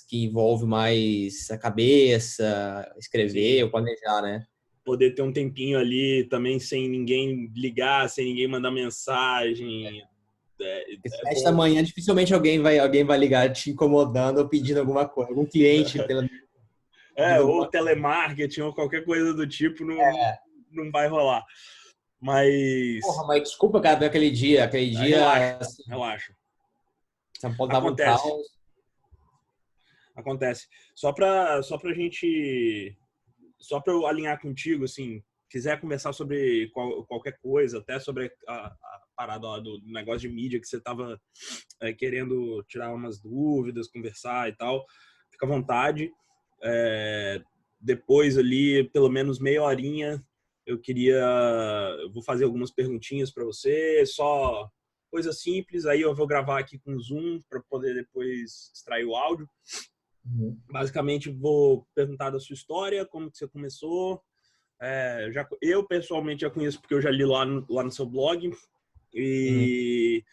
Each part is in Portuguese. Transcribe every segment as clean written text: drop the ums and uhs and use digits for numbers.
que envolvem mais a cabeça, escrever ou planejar, né? Poder ter um tempinho ali também sem ninguém ligar, sem ninguém mandar mensagem. Às É 7 da bom. manhã, dificilmente alguém vai ligar te incomodando ou pedindo alguma coisa. Algum cliente pedindo Ou alguma coisa. telemarketing ou qualquer coisa do tipo, não vai rolar. Mas Porra, mas desculpa, cara, por aquele dia. Aquele relaxa, dia, assim, relaxa. São Paulo tava um Acontece, caos. acontece. Só pra gente, só para eu alinhar contigo, assim, quiser conversar sobre qualquer coisa, até sobre a parada lá do negócio de mídia que você tava querendo tirar umas dúvidas, conversar e tal, fica à vontade. Depois ali, pelo menos meia horinha, eu vou fazer algumas perguntinhas para você, só coisa simples, aí eu vou gravar aqui com o Zoom para poder depois extrair o áudio. Uhum. Basicamente, vou perguntar da sua história, como que você começou. Eu, pessoalmente, já conheço porque eu já li lá no seu blog. Uhum. E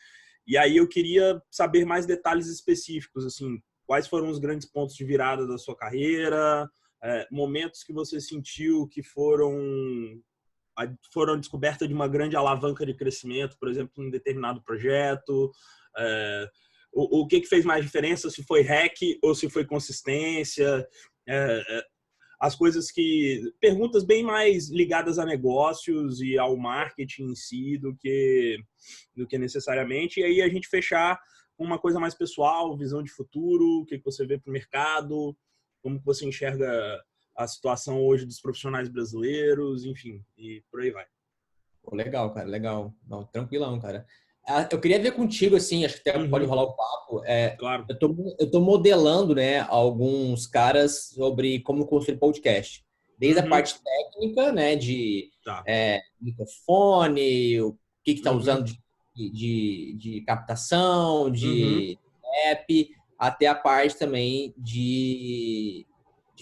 aí eu queria saber mais detalhes específicos, assim, quais foram os grandes pontos de virada da sua carreira, momentos que você sentiu que foram a descoberta de uma grande alavanca de crescimento, por exemplo, em um determinado projeto, o que fez mais diferença, se foi hack ou se foi consistência, as coisas perguntas bem mais ligadas a negócios e ao marketing em si do que necessariamente, e aí a gente fechar com uma coisa mais pessoal, visão de futuro, o que você vê para o mercado, como que você enxerga a situação hoje dos profissionais brasileiros, enfim, e por aí vai. Pô, legal, cara, legal. Não, tranquilão, cara. Eu queria ver contigo, assim, acho que até pode Uhum, rolar o papo. claro. Eu tô modelando, né, alguns caras sobre como construir podcast. Desde a Uhum, parte técnica, né, de tá. microfone, o que tá Uhum, usando de captação, uhum, de app, até a parte também de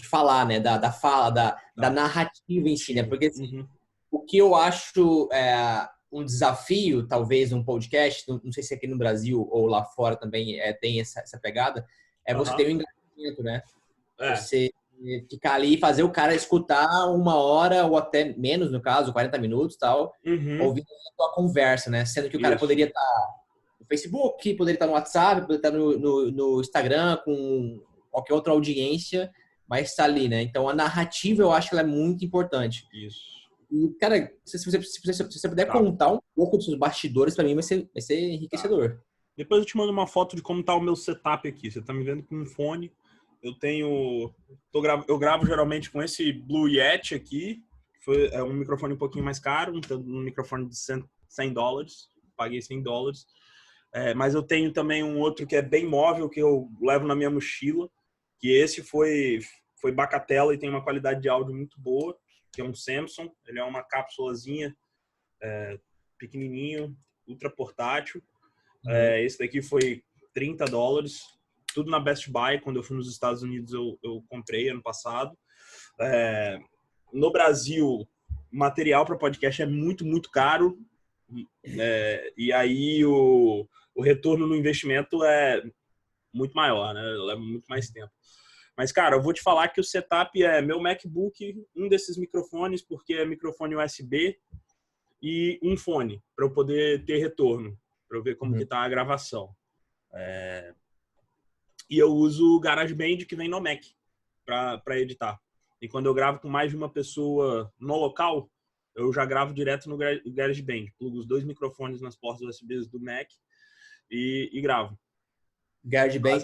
falar, né, da fala, da tá. narrativa em si, né? Ativo. Porque assim, Uhum, o que eu acho um desafio, talvez, num podcast, não sei se aqui no Brasil ou lá fora também tem essa pegada, é você ter aham. um engajamento, né? É, Você ficar ali e fazer o cara escutar 1 hora ou até menos, no caso, 40 minutos tal, uhum, ouvindo a tua conversa, né? Sendo que o cara isso. poderia estar no Facebook, poderia estar no WhatsApp, poderia estar no Instagram, com qualquer outra audiência, mas está ali, né? Então, a narrativa, eu acho que ela é muito importante. Isso. E, cara, se você puder Tá, contar um pouco dos seus bastidores, para mim vai ser tá. enriquecedor. Depois eu te mando uma foto de como tá o meu setup aqui. Você tá me vendo com um fone. Eu tenho. Eu gravo geralmente com esse Blue Yeti aqui. É um microfone um pouquinho mais caro, um microfone de $100. Paguei $100. Mas eu tenho também um outro que é bem móvel, que eu levo na minha mochila. Que esse foi bacatela e tem uma qualidade de áudio muito boa, que é um Samsung. Ele é uma cápsulazinha pequenininho, ultra portátil. Uhum. Esse daqui foi $30. Tudo na Best Buy. Quando eu fui nos Estados Unidos, eu comprei ano passado. No Brasil, material para podcast é muito, muito caro. E aí o retorno no investimento é muito maior, né? Leva muito mais tempo. Mas, cara, eu vou te falar que o setup é meu MacBook, um desses microfones, porque é microfone USB, e um fone, para eu poder ter retorno, para eu ver como que Uhum. tá a gravação. E eu uso o GarageBand que vem no Mac para editar. E quando eu gravo com mais de uma pessoa no local, eu já gravo direto no GarageBand. Plugo os 2 microfones nas portas USB do Mac e gravo. GarageBand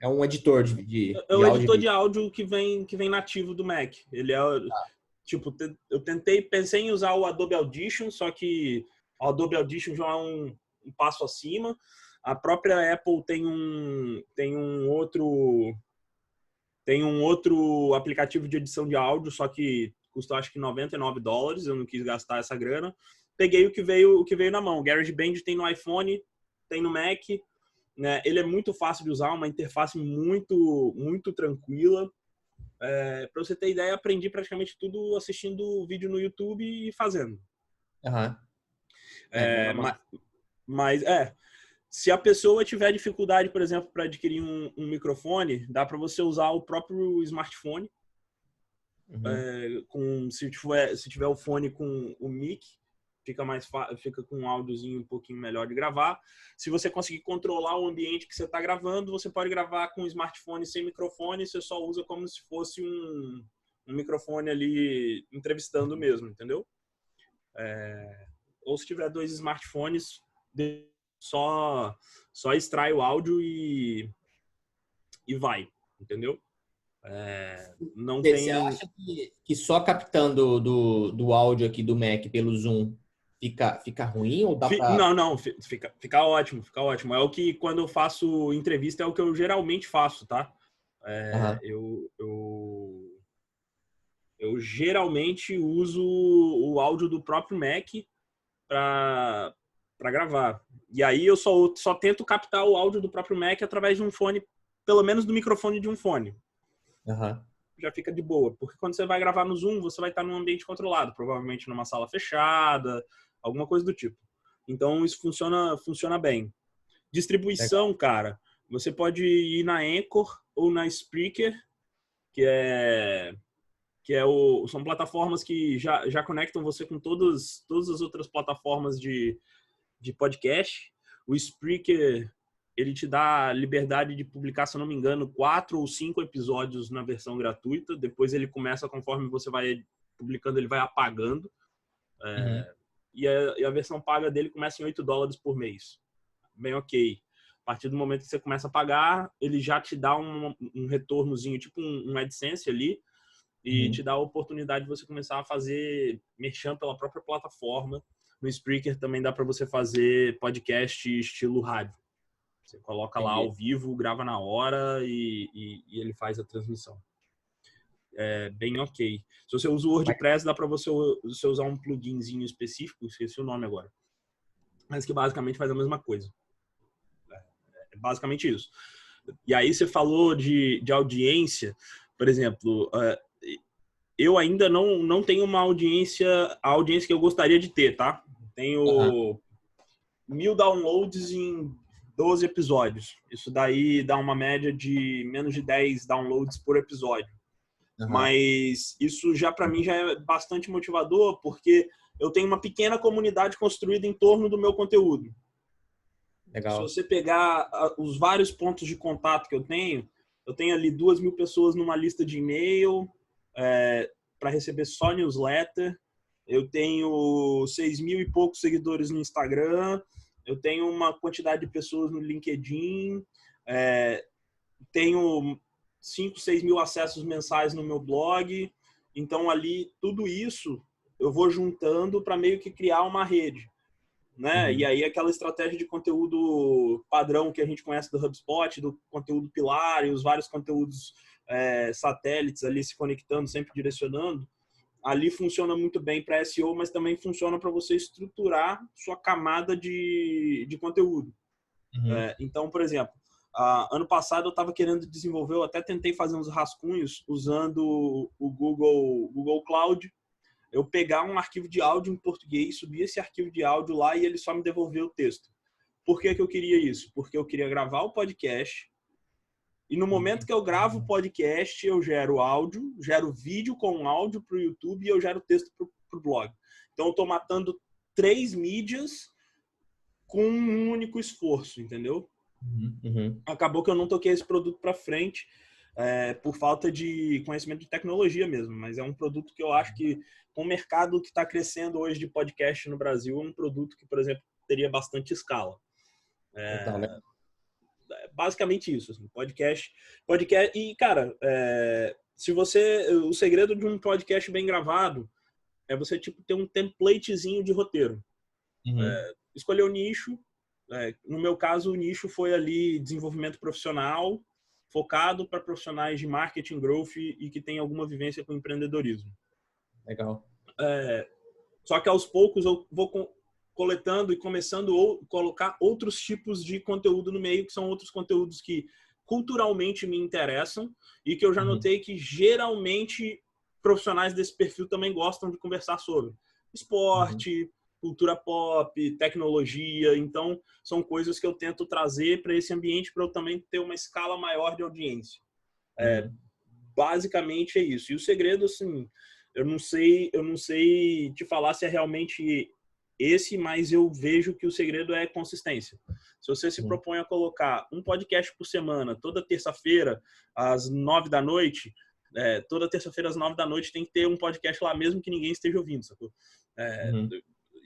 é um editor É de o áudio e editor vídeo. de áudio que vem nativo do Mac. Ele tipo, eu pensei em usar o Adobe Audition, só que o Adobe Audition já é um passo acima. A própria Apple tem um outro aplicativo de edição de áudio, só que custa acho que $99. Eu não quis gastar essa grana. Peguei o que veio na mão. O GarageBand tem no iPhone, tem no Mac, né? Ele é muito fácil de usar, uma interface muito muito tranquila. Para você ter ideia, aprendi praticamente tudo assistindo vídeo no YouTube e fazendo. Aham. É, Massa. mas Se a pessoa tiver dificuldade, por exemplo, para adquirir um microfone, dá para você usar o próprio smartphone. Se tiver o fone com o mic, fica com um áudiozinho um pouquinho melhor de gravar. Se você conseguir controlar o ambiente que você está gravando, você pode gravar com o smartphone sem microfone, você só usa como se fosse um microfone ali entrevistando mesmo, entendeu? Ou se tiver 2 smartphones, só extrai o áudio e vai, entendeu? Não Você tem... acha que só captando do áudio aqui do Mac pelo Zoom fica ruim ou dá pra... Não, fica ótimo, fica ótimo. É o que, quando eu faço entrevista, é o que eu geralmente faço, tá? Eu geralmente uso o áudio do próprio Mac para gravar. E aí eu só tento captar o áudio do próprio Mac através de um fone, pelo menos do microfone de um fone. Já fica de boa, porque quando você vai gravar no Zoom, você vai estar num ambiente controlado, provavelmente numa sala fechada, alguma coisa do tipo. Então isso funciona bem. Distribuição, cara, você pode ir na Anchor ou na Spreaker, são plataformas que já conectam você com todas as outras plataformas de podcast. O Spreaker, ele te dá liberdade de publicar, se eu não me engano, 4 ou 5 episódios na versão gratuita. Depois ele começa, conforme você vai publicando, ele vai apagando. E a versão paga dele começa em $8 por mês. Bem ok. A partir do momento que você começa a pagar, ele já te dá um retornozinho, tipo um AdSense ali, e te dá a oportunidade de você começar a fazer merchan pela própria plataforma. No Spreaker também dá para você fazer podcast estilo rádio. Você coloca lá ao vivo, grava na hora e ele faz a transmissão. É bem ok. Se você usa o WordPress, dá para você usar um pluginzinho específico, esqueci o nome agora, mas que basicamente faz a mesma coisa. É basicamente isso. E aí você falou de audiência, por exemplo, eu ainda não tenho a audiência que eu gostaria de ter, tá? Tenho 1000 downloads em 12 episódios. Isso daí dá uma média de menos de 10 downloads por episódio. Mas isso para mim já é bastante motivador, porque eu tenho uma pequena comunidade construída em torno do meu conteúdo. Legal. Se você pegar os vários pontos de contato que eu tenho ali 2.000 pessoas numa lista de e-mail para receber só newsletter. Eu tenho 6.000 e poucos seguidores no Instagram. Eu tenho uma quantidade de pessoas no LinkedIn. Tenho 5, 6 mil acessos mensais no meu blog. Então, ali, tudo isso eu vou juntando para meio que criar uma rede. Né? E aí aquela estratégia de conteúdo padrão que a gente conhece do HubSpot, do conteúdo pilar e os vários conteúdos satélites ali se conectando, sempre direcionando, ali funciona muito bem para SEO, mas também funciona para você estruturar sua camada de conteúdo. Então, por exemplo, ano passado eu estava querendo desenvolver, eu até tentei fazer uns rascunhos usando o Google Cloud. Eu pegar um arquivo de áudio em português, subir esse arquivo de áudio lá e ele só me devolver o texto. Por que eu queria isso? Porque eu queria gravar o podcast e no momento que eu gravo o podcast, eu gero áudio, gero vídeo com áudio para o YouTube e eu gero texto para o blog. Então, eu estou matando 3 mídias com um único esforço, entendeu? Acabou que eu não toquei esse produto para frente por falta de conhecimento de tecnologia mesmo, mas é um produto que eu acho que com o mercado que está crescendo hoje de podcast no Brasil, é um produto que, por exemplo, teria bastante escala. Basicamente isso, assim, podcast. E, cara, o segredo de um podcast bem gravado é você tipo ter um templatezinho de roteiro. Escolher o nicho. No meu caso, o nicho foi ali desenvolvimento profissional, focado para profissionais de marketing, growth e que tem alguma vivência com empreendedorismo. Legal. Só que aos poucos eu vou coletando e começando a colocar outros tipos de conteúdo no meio, que são outros conteúdos que culturalmente me interessam e que eu já notei que geralmente profissionais desse perfil também gostam de conversar sobre. Esporte, cultura pop, tecnologia. Então, são coisas que eu tento trazer para esse ambiente para eu também ter uma escala maior de audiência. Basicamente é isso. E o segredo, assim, eu não sei te falar se é realmente esse, mas eu vejo que o segredo é consistência. Se você se propõe a colocar um podcast por semana, toda terça-feira, às 9 da noite, toda terça-feira às 9 da noite tem que ter um podcast lá, mesmo que ninguém esteja ouvindo, sacou?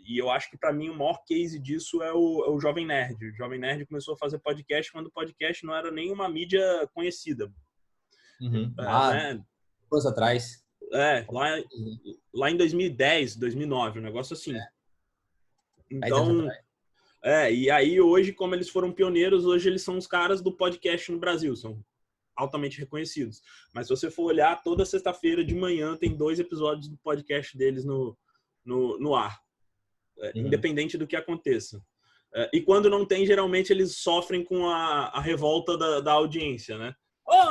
E eu acho que, para mim, o maior case disso é o Jovem Nerd. O Jovem Nerd começou a fazer podcast quando o podcast não era nem uma mídia conhecida. Né? Coisa atrás. Lá em 2010, 2009, um negócio assim. Então, e aí hoje, como eles foram pioneiros, hoje eles são os caras do podcast no Brasil, são altamente reconhecidos. Mas se você for olhar, toda sexta-feira de manhã tem 2 episódios do podcast deles no ar, independente do que aconteça. E quando não tem, geralmente eles sofrem com a revolta da audiência, né?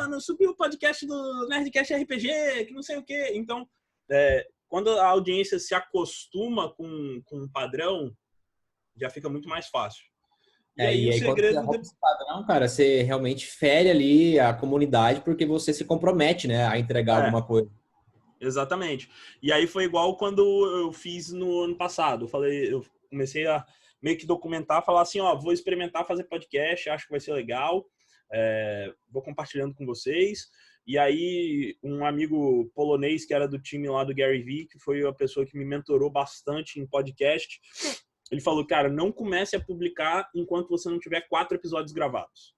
Não subiu o podcast do Nerdcast RPG, que não sei o quê. Então, quando a audiência se acostuma com um padrão, já fica muito mais fácil. E aí o segredo... Quando você esse padrão, cara, você realmente fere ali a comunidade porque você se compromete, né, a entregar alguma coisa. Exatamente. E aí foi igual quando eu fiz no ano passado. Eu comecei a meio que documentar, falar assim, vou experimentar fazer podcast, acho que vai ser legal. Vou compartilhando com vocês. E aí um amigo polonês que era do time lá do Gary Vee, que foi a pessoa que me mentorou bastante em podcast, ele falou, cara, não comece a publicar enquanto você não tiver 4 episódios gravados.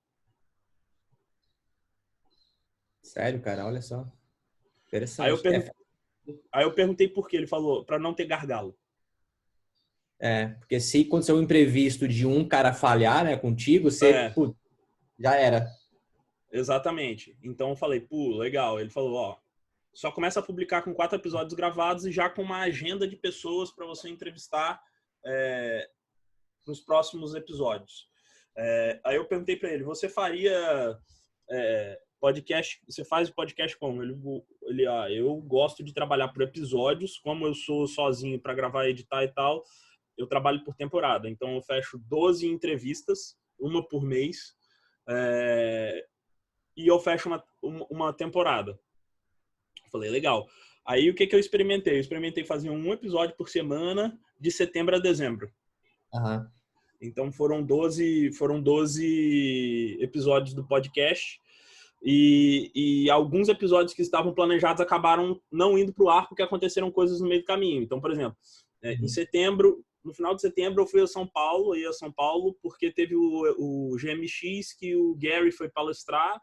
Sério, cara, olha só. Interessante. Aí eu perguntei por quê. Ele falou, para não ter gargalo. Porque se acontecer um imprevisto de um cara falhar, né, contigo, você já era. Exatamente. Então eu falei, legal. Ele falou, só começa a publicar com 4 episódios gravados e já com uma agenda de pessoas para você entrevistar nos próximos episódios. Aí eu perguntei para ele, você faria podcast? Você faz podcast como? Eu gosto de trabalhar por episódios, como eu sou sozinho para gravar, editar e tal, eu trabalho por temporada. Então eu fecho 12 entrevistas, uma por mês, e eu fecho uma temporada. Falei, legal. Aí o que eu experimentei? Eu experimentei fazer um episódio por semana de setembro a dezembro. Então foram 12 episódios do podcast e alguns episódios que estavam planejados acabaram não indo para o ar porque aconteceram coisas no meio do caminho. Então, por exemplo, em setembro, no final de setembro eu fui a São Paulo, porque teve o GMX que o Gary foi palestrar.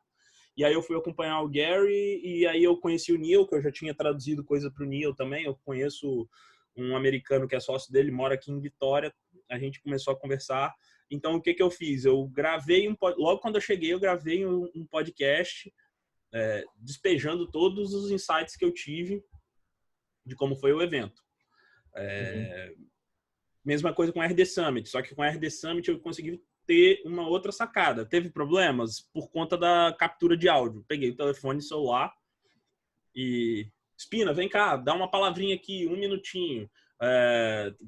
E aí eu fui acompanhar o Gary e aí eu conheci o Neil, que eu já tinha traduzido coisa para o Neil também. Eu conheço um americano que é sócio dele, mora aqui em Vitória. A gente começou a conversar. Então, o que eu fiz? Eu gravei logo quando eu cheguei, eu gravei um podcast despejando todos os insights que eu tive de como foi o evento. Mesma coisa com a RD Summit, só que com a RD Summit eu consegui ter uma outra sacada. Teve problemas por conta da captura de áudio. Peguei o telefone celular e... Espina, vem cá, dá uma palavrinha aqui, 1 minutinho.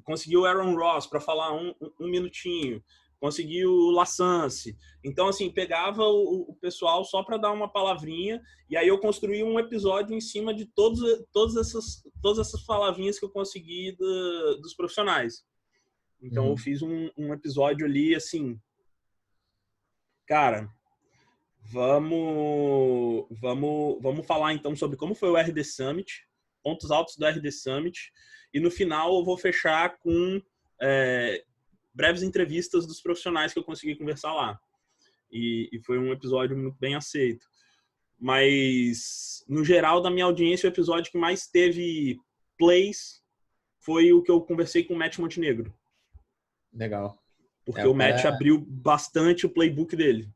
Consegui o Aaron Ross para falar um minutinho. Consegui o Lassance. Então, assim, pegava o pessoal só para dar uma palavrinha e aí eu construí um episódio em cima de todas essas palavrinhas que eu consegui dos profissionais. Então, eu fiz um episódio ali, assim... Cara, vamos falar, então, sobre como foi o RD Summit, pontos altos do RD Summit, e no final eu vou fechar com breves entrevistas dos profissionais que eu consegui conversar lá. E foi um episódio muito bem aceito. Mas, no geral, da minha audiência, o episódio que mais teve plays foi o que eu conversei com o Matt Montenegro. Legal. Porque o Matt abriu bastante o playbook dele.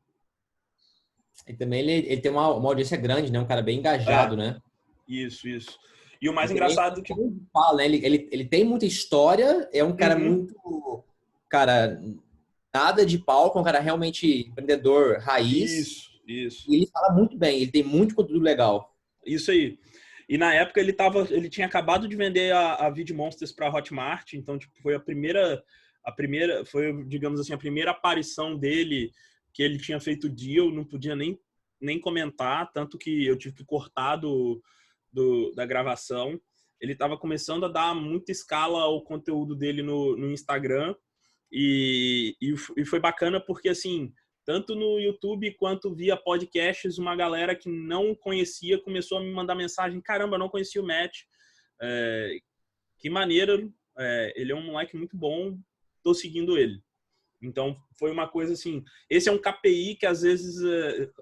E também ele tem uma audiência grande, né? Um cara bem engajado, né? Isso. E o mais engraçado que... Fala, né? Ele tem muita história, é um cara muito... Cara, nada de palco, é um cara realmente empreendedor raiz. Isso. E ele fala muito bem, ele tem muito conteúdo legal. Isso aí. E na época ele tinha acabado de vender a Vid Monsters para a Hotmart, então tipo, foi foi, digamos assim, a primeira aparição dele que ele tinha feito deal, não podia nem comentar, tanto que eu tive que cortar da gravação. Ele estava começando a dar muita escala ao conteúdo dele no Instagram e foi bacana porque, assim, tanto no YouTube quanto via podcasts, uma galera que não conhecia começou a me mandar mensagem: caramba, não conhecia o Matt, que maneiro, ele é um moleque muito bom, tô seguindo ele. Então, foi uma coisa assim, esse é um KPI que às vezes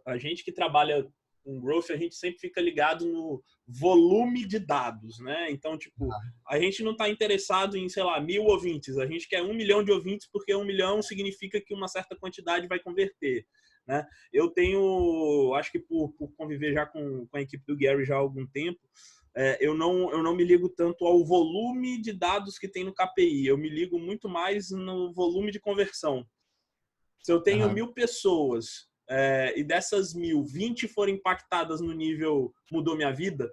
a gente que trabalha com growth, a gente sempre fica ligado no volume de dados, né? Então, tipo, a gente não está interessado em, sei lá, 1.000 ouvintes, a gente quer 1 milhão de ouvintes porque 1 milhão significa que uma certa quantidade vai converter, né? Eu tenho, acho que por conviver já com a equipe do Gary já há algum tempo, eu não me ligo tanto ao volume de dados que tem no KPI, eu me ligo muito mais no volume de conversão. Se eu tenho 1.000 pessoas e dessas 1.000, 20 forem impactadas no nível mudou minha vida,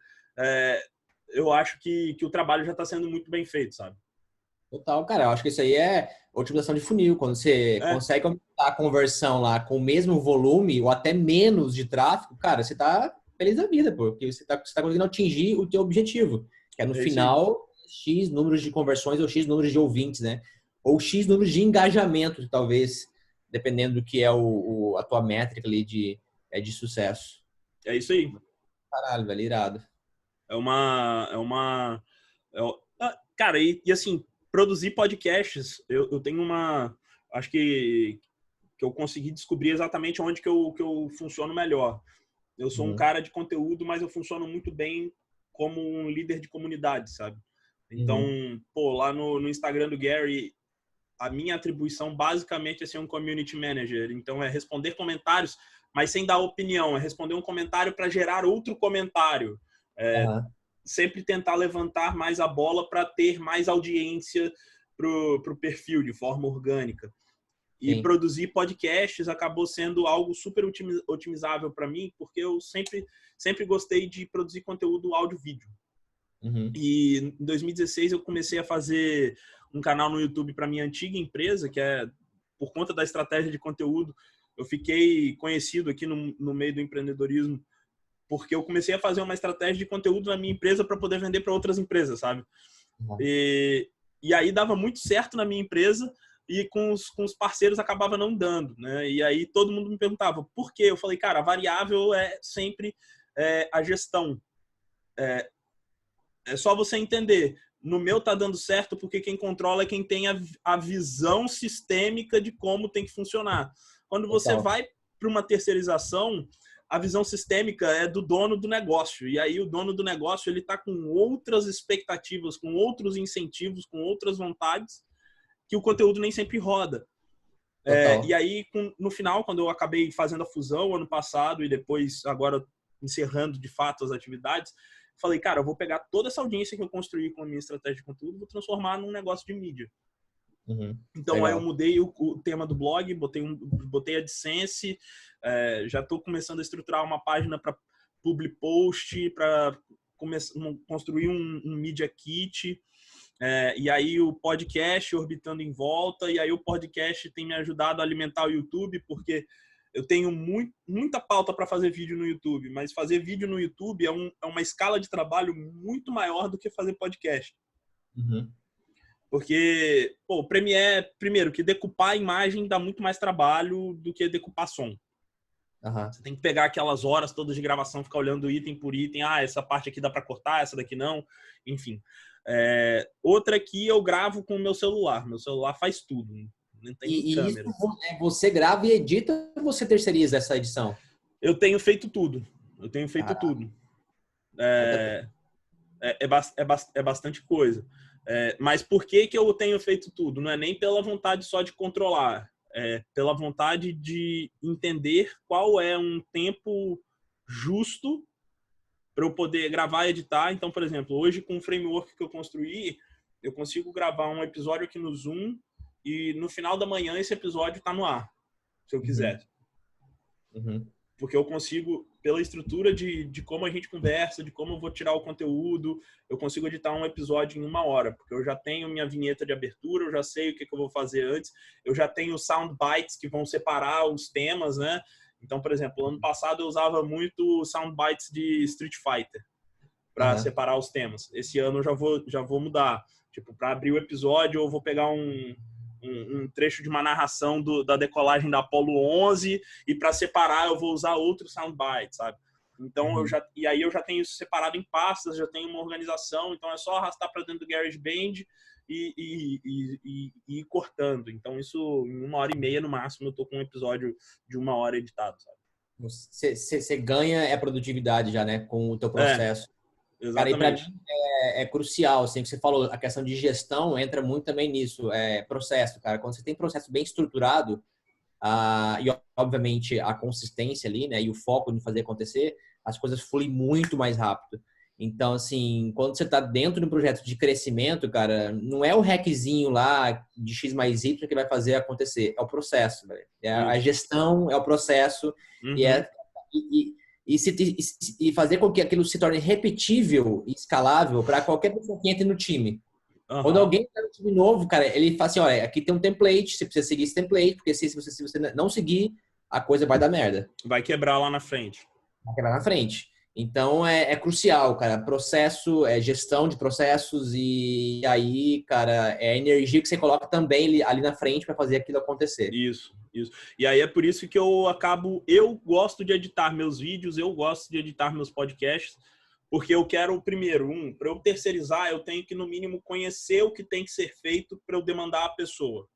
eu acho que o trabalho já está sendo muito bem feito, sabe? Total, cara. Eu acho que isso aí é otimização de funil. Quando você consegue aumentar a conversão lá com o mesmo volume ou até menos de tráfego, cara, você tá feliz da vida, porque você tá conseguindo atingir o teu objetivo, que é no final X números de conversões ou X números de ouvintes, né? Ou X números de engajamento, talvez, dependendo do que é a tua métrica ali de sucesso. É isso aí. Caralho, velho, irado. Cara, e assim, produzir podcasts, eu tenho acho que eu consegui descobrir exatamente onde que eu funciono melhor. Eu sou um cara de conteúdo, mas eu funciono muito bem como um líder de comunidade, sabe? Então, lá no Instagram do Gary, a minha atribuição basicamente é ser um community manager. Então, é responder comentários, mas sem dar opinião. É responder um comentário para gerar outro comentário. Sempre tentar levantar mais a bola para ter mais audiência pro perfil de forma orgânica. E produzir podcasts acabou sendo algo super otimizável para mim, porque eu sempre gostei de produzir conteúdo áudio-vídeo. E em 2016 eu comecei a fazer um canal no YouTube para minha antiga empresa, que por conta da estratégia de conteúdo, eu fiquei conhecido aqui no meio do empreendedorismo, porque eu comecei a fazer uma estratégia de conteúdo na minha empresa para poder vender para outras empresas, sabe? E aí dava muito certo na minha empresa, e com os parceiros acabava não dando, né? E aí todo mundo me perguntava por quê? Eu falei, cara, a variável é sempre a gestão. É só você entender. No meu tá dando certo porque quem controla é quem tem a visão sistêmica de como tem que funcionar. Quando você vai para uma terceirização, a visão sistêmica é do dono do negócio. E aí o dono do negócio ele tá com outras expectativas, com outros incentivos, com outras vontades, que o conteúdo nem sempre roda. E aí, no final, quando eu acabei fazendo a fusão ano passado e depois, agora, encerrando de fato as atividades, falei, cara, eu vou pegar toda essa audiência que eu construí com a minha estratégia de conteúdo e vou transformar num negócio de mídia. Então, aí eu mudei o tema do blog, botei a AdSense, já estou começando a estruturar uma página para public post, para construir um Media Kit, e aí o podcast orbitando em volta, e aí o podcast tem me ajudado a alimentar o YouTube, porque eu tenho muita pauta para fazer vídeo no YouTube, mas fazer vídeo no YouTube é uma escala de trabalho muito maior do que fazer podcast. Porque, o Premiere, primeiro, que decupar a imagem dá muito mais trabalho do que decupar som. Você tem que pegar aquelas horas todas de gravação, ficar olhando item por item. Essa parte aqui dá para cortar, essa daqui não. Enfim. Outra que eu gravo com o meu celular. Meu celular faz tudo. Não tem câmera. Isso você grava e edita ou você terceiriza essa edição? Eu tenho feito tudo. Tudo. É bastante coisa. Mas por que eu tenho feito tudo? Não é nem pela vontade só de controlar. É pela vontade de entender qual é um tempo justo para eu poder gravar e editar. Então, por exemplo, hoje com o framework que eu construí, eu consigo gravar um episódio aqui no Zoom e no final da manhã esse episódio está no ar, se eu quiser. Porque eu consigo pela estrutura de como a gente conversa, de como eu vou tirar o conteúdo, eu consigo editar um episódio em 1 hora, porque eu já tenho minha vinheta de abertura, eu já sei o que eu vou fazer antes, eu já tenho sound bites que vão separar os temas, né? Então, por exemplo, ano passado eu usava muito sound bites de Street Fighter para separar os temas. Esse ano eu já vou mudar. Tipo, para abrir o episódio, eu vou pegar um trecho de uma narração da decolagem da Apollo 11 e para separar eu vou usar outro soundbite, sabe? Então e aí eu já tenho isso separado em pastas, já tenho uma organização, então é só arrastar para dentro do GarageBand e ir cortando. Então isso em 1 hora e meia no máximo eu tô com um episódio de 1 hora editado, sabe? Você ganha a produtividade já, né, com o teu processo. Cara, e para mim Exatamente. é crucial, assim, que você falou, a questão de gestão entra muito também nisso, processo, cara. Quando você tem processo bem estruturado, e obviamente a consistência ali, né, e o foco em fazer acontecer, as coisas fluem muito mais rápido. Então, assim, quando você está dentro de um projeto de crescimento, cara, não é o hackzinho lá de X mais Y que vai fazer acontecer, é o processo, velho. É a gestão, é o processo, e fazer com que aquilo se torne repetível e escalável para qualquer pessoa que entre no time. Quando alguém está no time novo, cara, ele fala assim, olha, aqui tem um template, você precisa seguir esse template, porque se você não seguir, a coisa vai dar merda. Vai quebrar lá na frente. Vai quebrar na frente. Então, é crucial, cara. Processo, gestão de processos e aí, cara, é a energia que você coloca também ali na frente para fazer aquilo acontecer. Isso. E aí é por isso que eu gosto de editar meus vídeos, eu gosto de editar meus podcasts, porque eu quero, primeiro, para eu terceirizar, eu tenho que, no mínimo, conhecer o que tem que ser feito para eu demandar a pessoa.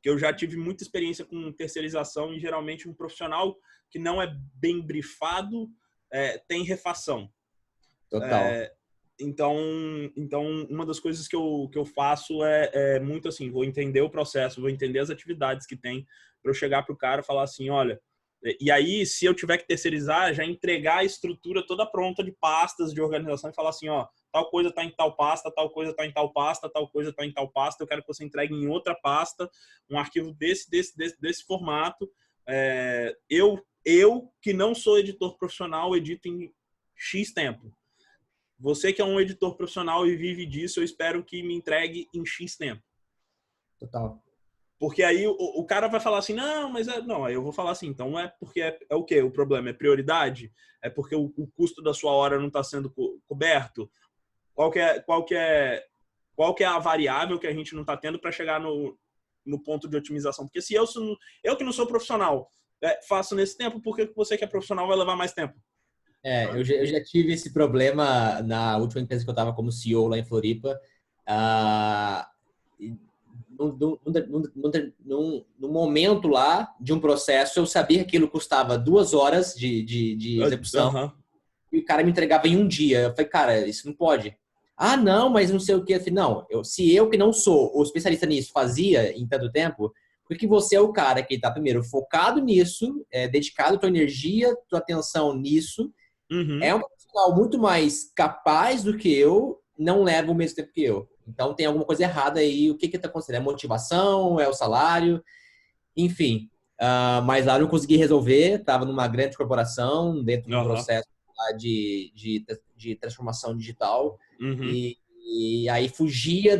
Que eu já tive muita experiência com terceirização e, geralmente, um profissional que não é bem brifado tem refação. Total. Então, uma das coisas que eu faço é muito assim, vou entender o processo, vou entender as atividades que tem para eu chegar para o cara e falar assim, olha, e aí, se eu tiver que terceirizar, já entregar a estrutura toda pronta de pastas de organização e falar assim, ó, tal coisa está em tal pasta, tal coisa está em tal pasta, tal coisa está em tal pasta, eu quero que você entregue em outra pasta, um arquivo desse formato. Eu, que não sou editor profissional, edito em X tempo. Você que é um editor profissional e vive disso, eu espero que me entregue em X tempo. Total. Porque aí o cara vai falar assim, não, mas não, aí eu vou falar assim, então é porque é o quê? O problema é prioridade? É porque o custo da sua hora não está sendo coberto? Qual que é a variável que a gente não está tendo para chegar no ponto de otimização? Porque se eu que não sou profissional faço nesse tempo, por que você que é profissional vai levar mais tempo? Eu já tive esse problema na última empresa que eu estava como CEO lá em Floripa. No momento lá de um processo, eu sabia que aquilo custava 2 horas de execução e o cara me entregava em um dia. Eu falei, cara, isso não pode. Ah, não, mas não sei o que. Eu falei, não, se eu que não sou o especialista nisso fazia em tanto tempo, porque você é o cara que está primeiro focado nisso, dedicado tua energia, tua atenção nisso, é um profissional muito mais capaz do que eu, não leva o mesmo tempo que eu. Então tem alguma coisa errada aí. O que está acontecendo? É motivação? É o salário? Enfim. Mas lá eu não consegui resolver. Estava numa grande corporação, dentro de um processo lá de transformação digital. E aí fugia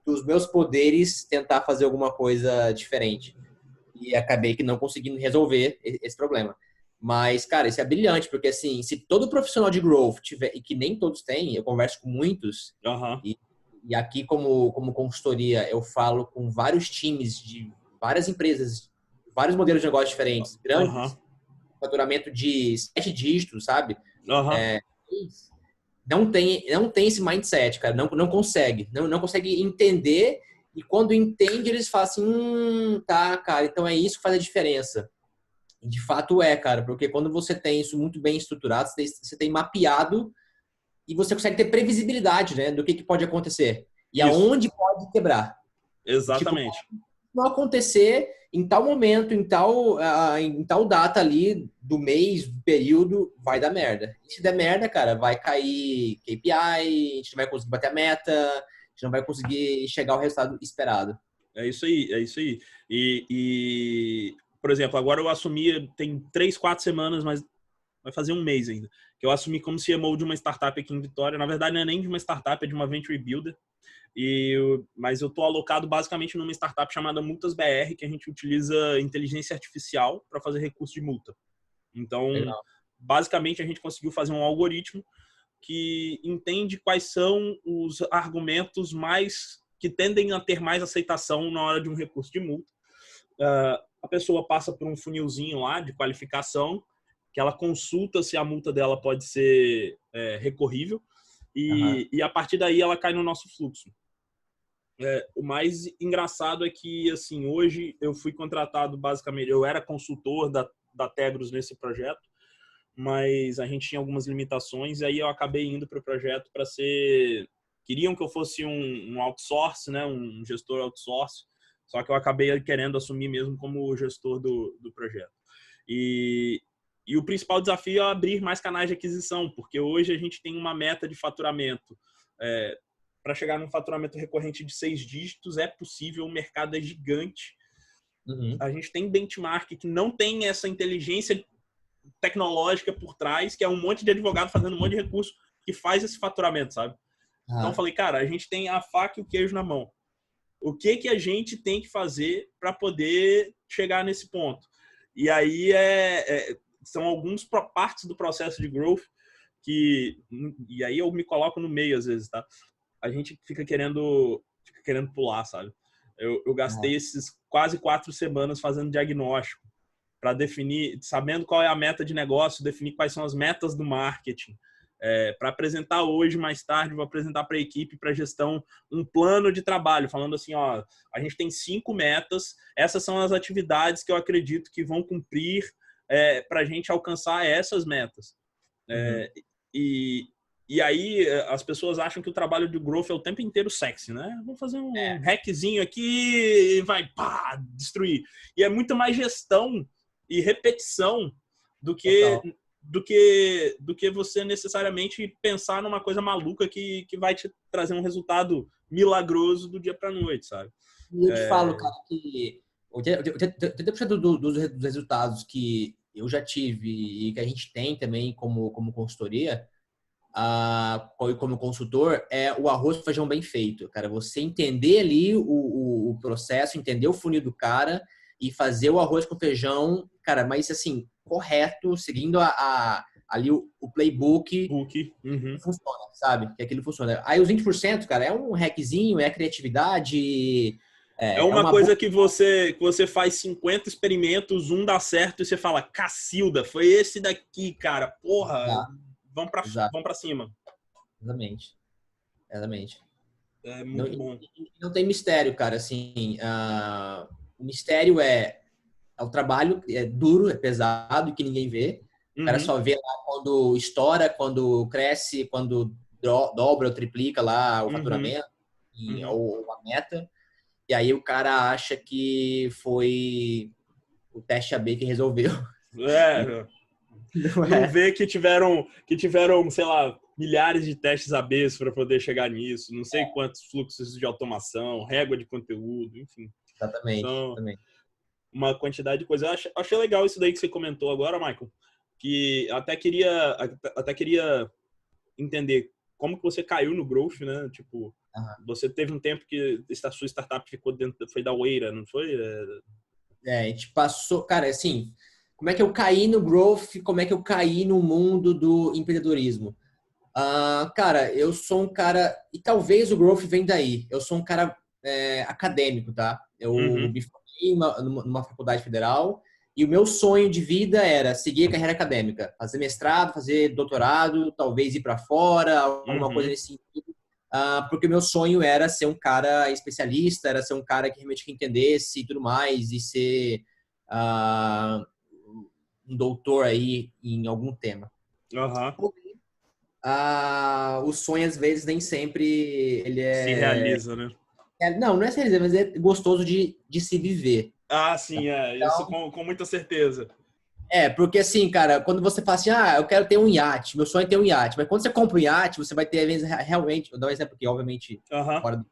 dos meus poderes tentar fazer alguma coisa diferente. E acabei que não conseguindo resolver esse problema. Mas, cara, isso é brilhante, porque assim, se todo profissional de growth tiver, e que nem todos têm, eu converso com muitos, e aqui como consultoria eu falo com vários times de várias empresas, vários modelos de negócio diferentes, grandes, faturamento de 7 dígitos, sabe? Não tem esse mindset, cara, não consegue, não consegue entender, e quando entende eles falam assim, tá, cara, então é isso que faz a diferença. E de fato cara, porque quando você tem isso muito bem estruturado, você tem mapeado e você consegue ter previsibilidade, né, do que pode acontecer e aonde pode quebrar. Exatamente. Tipo, não acontecer em tal momento, em tal data ali do mês, do período, vai dar merda. E se der merda, cara, vai cair KPI, a gente não vai conseguir bater a meta, a gente não vai conseguir chegar ao resultado esperado. É isso aí. E por exemplo, agora eu assumi, tem 3, 4 semanas, mas vai fazer um mês ainda, que eu assumi como CMO de uma startup aqui em Vitória. Na verdade, não é nem de uma startup, é de uma Venture Builder. Mas eu estou alocado basicamente numa startup chamada Multas BR, que a gente utiliza inteligência artificial para fazer recurso de multa. Então, Legal. basicamente, a gente conseguiu fazer um algoritmo que entende quais são os argumentos que tendem a ter mais aceitação na hora de um recurso de multa. A pessoa passa por um funilzinho lá de qualificação, que ela consulta se a multa dela pode ser recorrível, e a partir daí ela cai no nosso fluxo. O mais engraçado é que, assim, hoje eu fui contratado, basicamente, eu era consultor da Tegros nesse projeto, mas a gente tinha algumas limitações, e aí eu acabei indo para o projeto para ser... Queriam que eu fosse um outsource, né, um gestor outsource, só que eu acabei querendo assumir mesmo como gestor do projeto. E o principal desafio é abrir mais canais de aquisição, porque hoje a gente tem uma meta de faturamento. Para chegar num faturamento recorrente de 6 dígitos, é possível, o mercado é gigante. Uhum. A gente tem benchmark que não tem essa inteligência tecnológica por trás, que é um monte de advogado fazendo um monte de recurso que faz esse faturamento, sabe? Então eu falei, cara, a gente tem a faca e o queijo na mão. O que a gente tem que fazer para poder chegar nesse ponto? E aí são algumas partes do processo de growth e aí eu me coloco no meio às vezes, tá? A gente fica querendo pular, sabe? Eu gastei esses quase 4 semanas fazendo diagnóstico para definir, sabendo qual é a meta de negócio, definir quais são as metas do marketing. Para apresentar hoje, mais tarde, vou apresentar para a equipe, para a gestão, um plano de trabalho, falando assim, ó, a gente tem 5 metas, essas são as atividades que eu acredito que vão cumprir para a gente alcançar essas metas. E aí as pessoas acham que o trabalho de growth é o tempo inteiro sexy, né? Vamos fazer um hackzinho aqui e vai, pá, destruir. E é muito mais gestão e repetição do que você necessariamente pensar numa coisa maluca que vai te trazer um resultado milagroso do dia para noite, sabe? E eu te falo, cara, que 80% dos resultados que eu já tive e que a gente tem também como consultoria, como consultor, é o arroz com feijão bem feito. Cara, você entender ali o processo, entender o funil do cara e fazer o arroz com feijão, cara, mas assim, correto, seguindo ali o playbook, funciona, sabe? Que aquilo funciona. Aí os 20%, cara, é um hackzinho, é criatividade. É uma coisa que você faz 50 experimentos, um dá certo e você fala, Cacilda, foi esse daqui, cara. Porra, vamos pra cima. Exatamente. É muito bom. Não tem mistério, cara. Assim, o mistério é o trabalho, é duro, é pesado, que ninguém vê. O cara só vê lá quando estoura, quando cresce, quando dobra ou triplica lá o faturamento ou a meta. E aí o cara acha que foi o teste AB que resolveu. Não vê que tiveram, sei lá, milhares de testes ABs para poder chegar nisso, não sei quantos fluxos de automação, régua de conteúdo, enfim. Exatamente. Uma quantidade de coisas. Eu achei legal isso daí que você comentou agora, Michael, que até queria entender como que você caiu no growth, né? Tipo, você teve um tempo que a sua startup foi da Weira, não foi? A gente passou, cara, assim, como é que eu caí no growth, como é que eu caí no mundo do empreendedorismo? Cara, eu sou um cara, e talvez o growth vem daí, eu sou um cara acadêmico, tá? Eu me formei numa faculdade federal e o meu sonho de vida era seguir a carreira acadêmica, fazer mestrado, fazer doutorado, talvez ir para fora, alguma coisa nesse sentido. Porque o meu sonho era ser um cara especialista, era ser um cara que realmente entendesse e tudo mais, e ser um doutor aí em algum tema. O sonho, às vezes, nem sempre ele se realiza, né? Não é se realiza, mas é gostoso de se viver. Sim, isso com muita certeza. Porque assim, cara, quando você fala assim, eu quero ter um iate, meu sonho é ter um iate, mas quando você compra um iate, você vai ter, às vezes, realmente, vou dar um exemplo aqui, obviamente, fora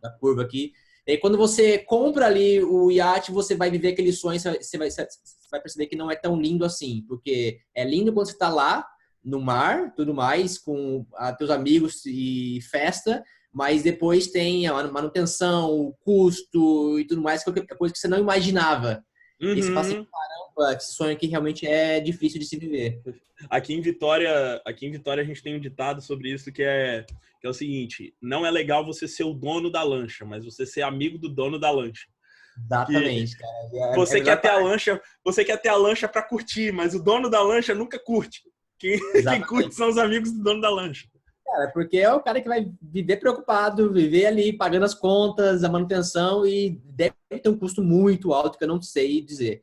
da curva aqui, E aí, quando você compra ali o iate, você vai viver aquele sonho, você vai perceber que não é tão lindo assim, porque é lindo quando você está lá no mar, tudo mais, com teus amigos e festa, mas depois tem a manutenção, o custo e tudo mais, qualquer coisa que você não imaginava. E você fala assim, Uhum. caramba, esse sonho aqui realmente é difícil de se viver. Aqui em Vitória a gente tem um ditado sobre isso que é o seguinte: não é legal você ser o dono da lancha, mas você ser amigo do dono da lancha. Que Exatamente, cara. É a você quer melhor ter a parte. lancha, você quer ter a lancha para curtir, mas o dono da lancha nunca curte. Quem curte Exatamente. são os amigos do dono da lancha. Cara, porque é o cara que vai viver preocupado, viver ali pagando as contas, a manutenção e deve ter um custo muito alto que eu não sei dizer.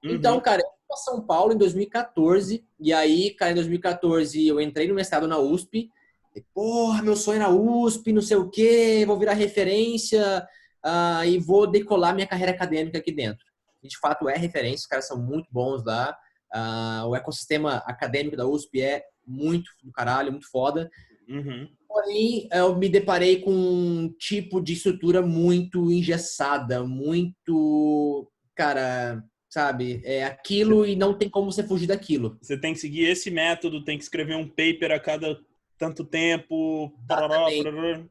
Então, Uhum. cara, eu fui para São Paulo em 2014 e aí, cara, em 2014 eu entrei no mestrado na USP. E, porra, meu sonho é na USP, não sei o quê, vou virar referência e vou decolar minha carreira acadêmica aqui dentro. E, de fato, é referência, os caras são muito bons lá. O ecossistema acadêmico da USP é muito do caralho, muito foda. Uhum. Porém, eu me deparei com um tipo de estrutura muito engessada, muito, cara, sabe, é Você, aquilo e não tem como você fugir daquilo. você tem que seguir esse método, tem que escrever um paper a cada tanto tempo. Pororó, Exatamente. pororó.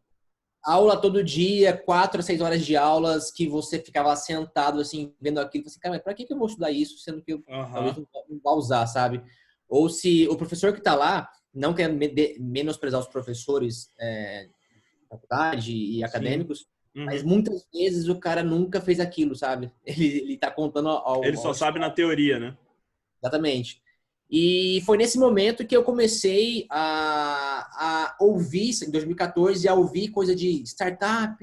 Aula todo dia, 4 a 6 horas de aulas que você ficava sentado assim, vendo aquilo, assim, cara, mas pra que eu vou estudar isso, sendo que eu talvez Aham. não vá usar, sabe? Ou se o professor que está lá, não quer menosprezar os professores de faculdade e Sim. acadêmicos, mas Uhum. muitas vezes o cara nunca fez aquilo, sabe? Ele tá contando Ele só sabe na teoria, né? exatamente. E foi nesse momento que eu comecei a ouvir, em 2014, a ouvir coisa de startup,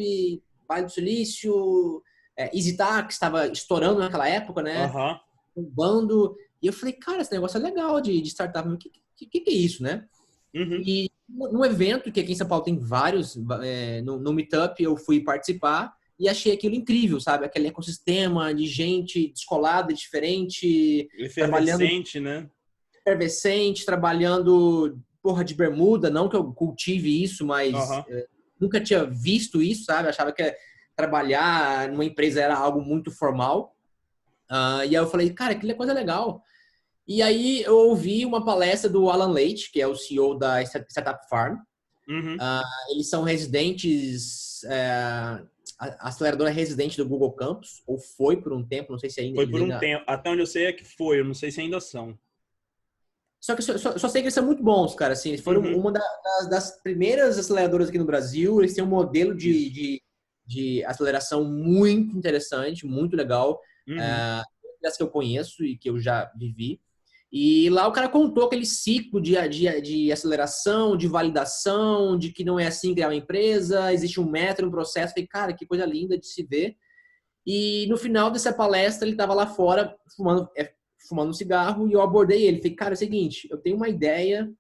Vale do Silício, EasyTax estava estourando naquela época, né? Aham. Bombando. E eu falei, cara, esse negócio é legal de startup, mas o que é isso, né? Uhum. E no evento, que aqui em São Paulo tem vários, no Meetup eu fui participar e achei aquilo incrível, sabe? Aquele ecossistema de gente descolada, diferente, trabalhando Efervescente, né? efervescente, trabalhando porra de bermuda, não que eu cultive isso, mas Aham. nunca tinha visto isso, sabe? Achava que trabalhar numa empresa era algo muito formal. E aí eu falei, cara, aquilo é coisa legal. E aí eu ouvi uma palestra do Alan Leite, que é o CEO da Startup Farm. Uhum. Eles são residentes, a aceleradora é residente do Google Campus, ou foi por um tempo, não sei se ainda, Foi eles por um ainda. tempo. Até onde eu sei é que foi. Eu não sei se ainda são. Só que eu só sei que eles são muito bons, cara. Assim, eles foram Uhum. uma das primeiras aceleradoras aqui no Brasil. Eles têm um modelo de, Isso. de, de aceleração muito interessante, muito legal. Uhum. É, das que eu conheço e que eu já vivi. E lá o cara contou aquele ciclo de aceleração, de validação, de que não é assim criar uma empresa, existe um método, um processo. Falei, cara, que coisa linda de se ver. E no final dessa palestra, ele estava lá fora fumando um cigarro e eu abordei ele. Falei, cara, é o seguinte, eu tenho uma ideia,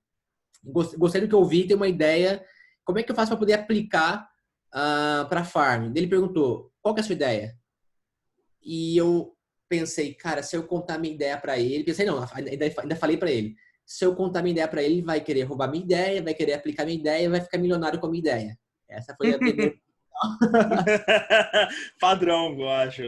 gostei do que eu ouvi, tenho uma ideia, como é que eu faço para poder aplicar para a farm? Ele perguntou, qual que é a sua ideia? E eu pensei, cara, se eu contar minha ideia para ele, pensei, não, ainda falei para ele, se eu contar minha ideia para ele, ele vai querer roubar minha ideia, vai querer aplicar minha ideia, vai ficar milionário com a minha ideia. Essa foi a primeira. Padrão, eu acho.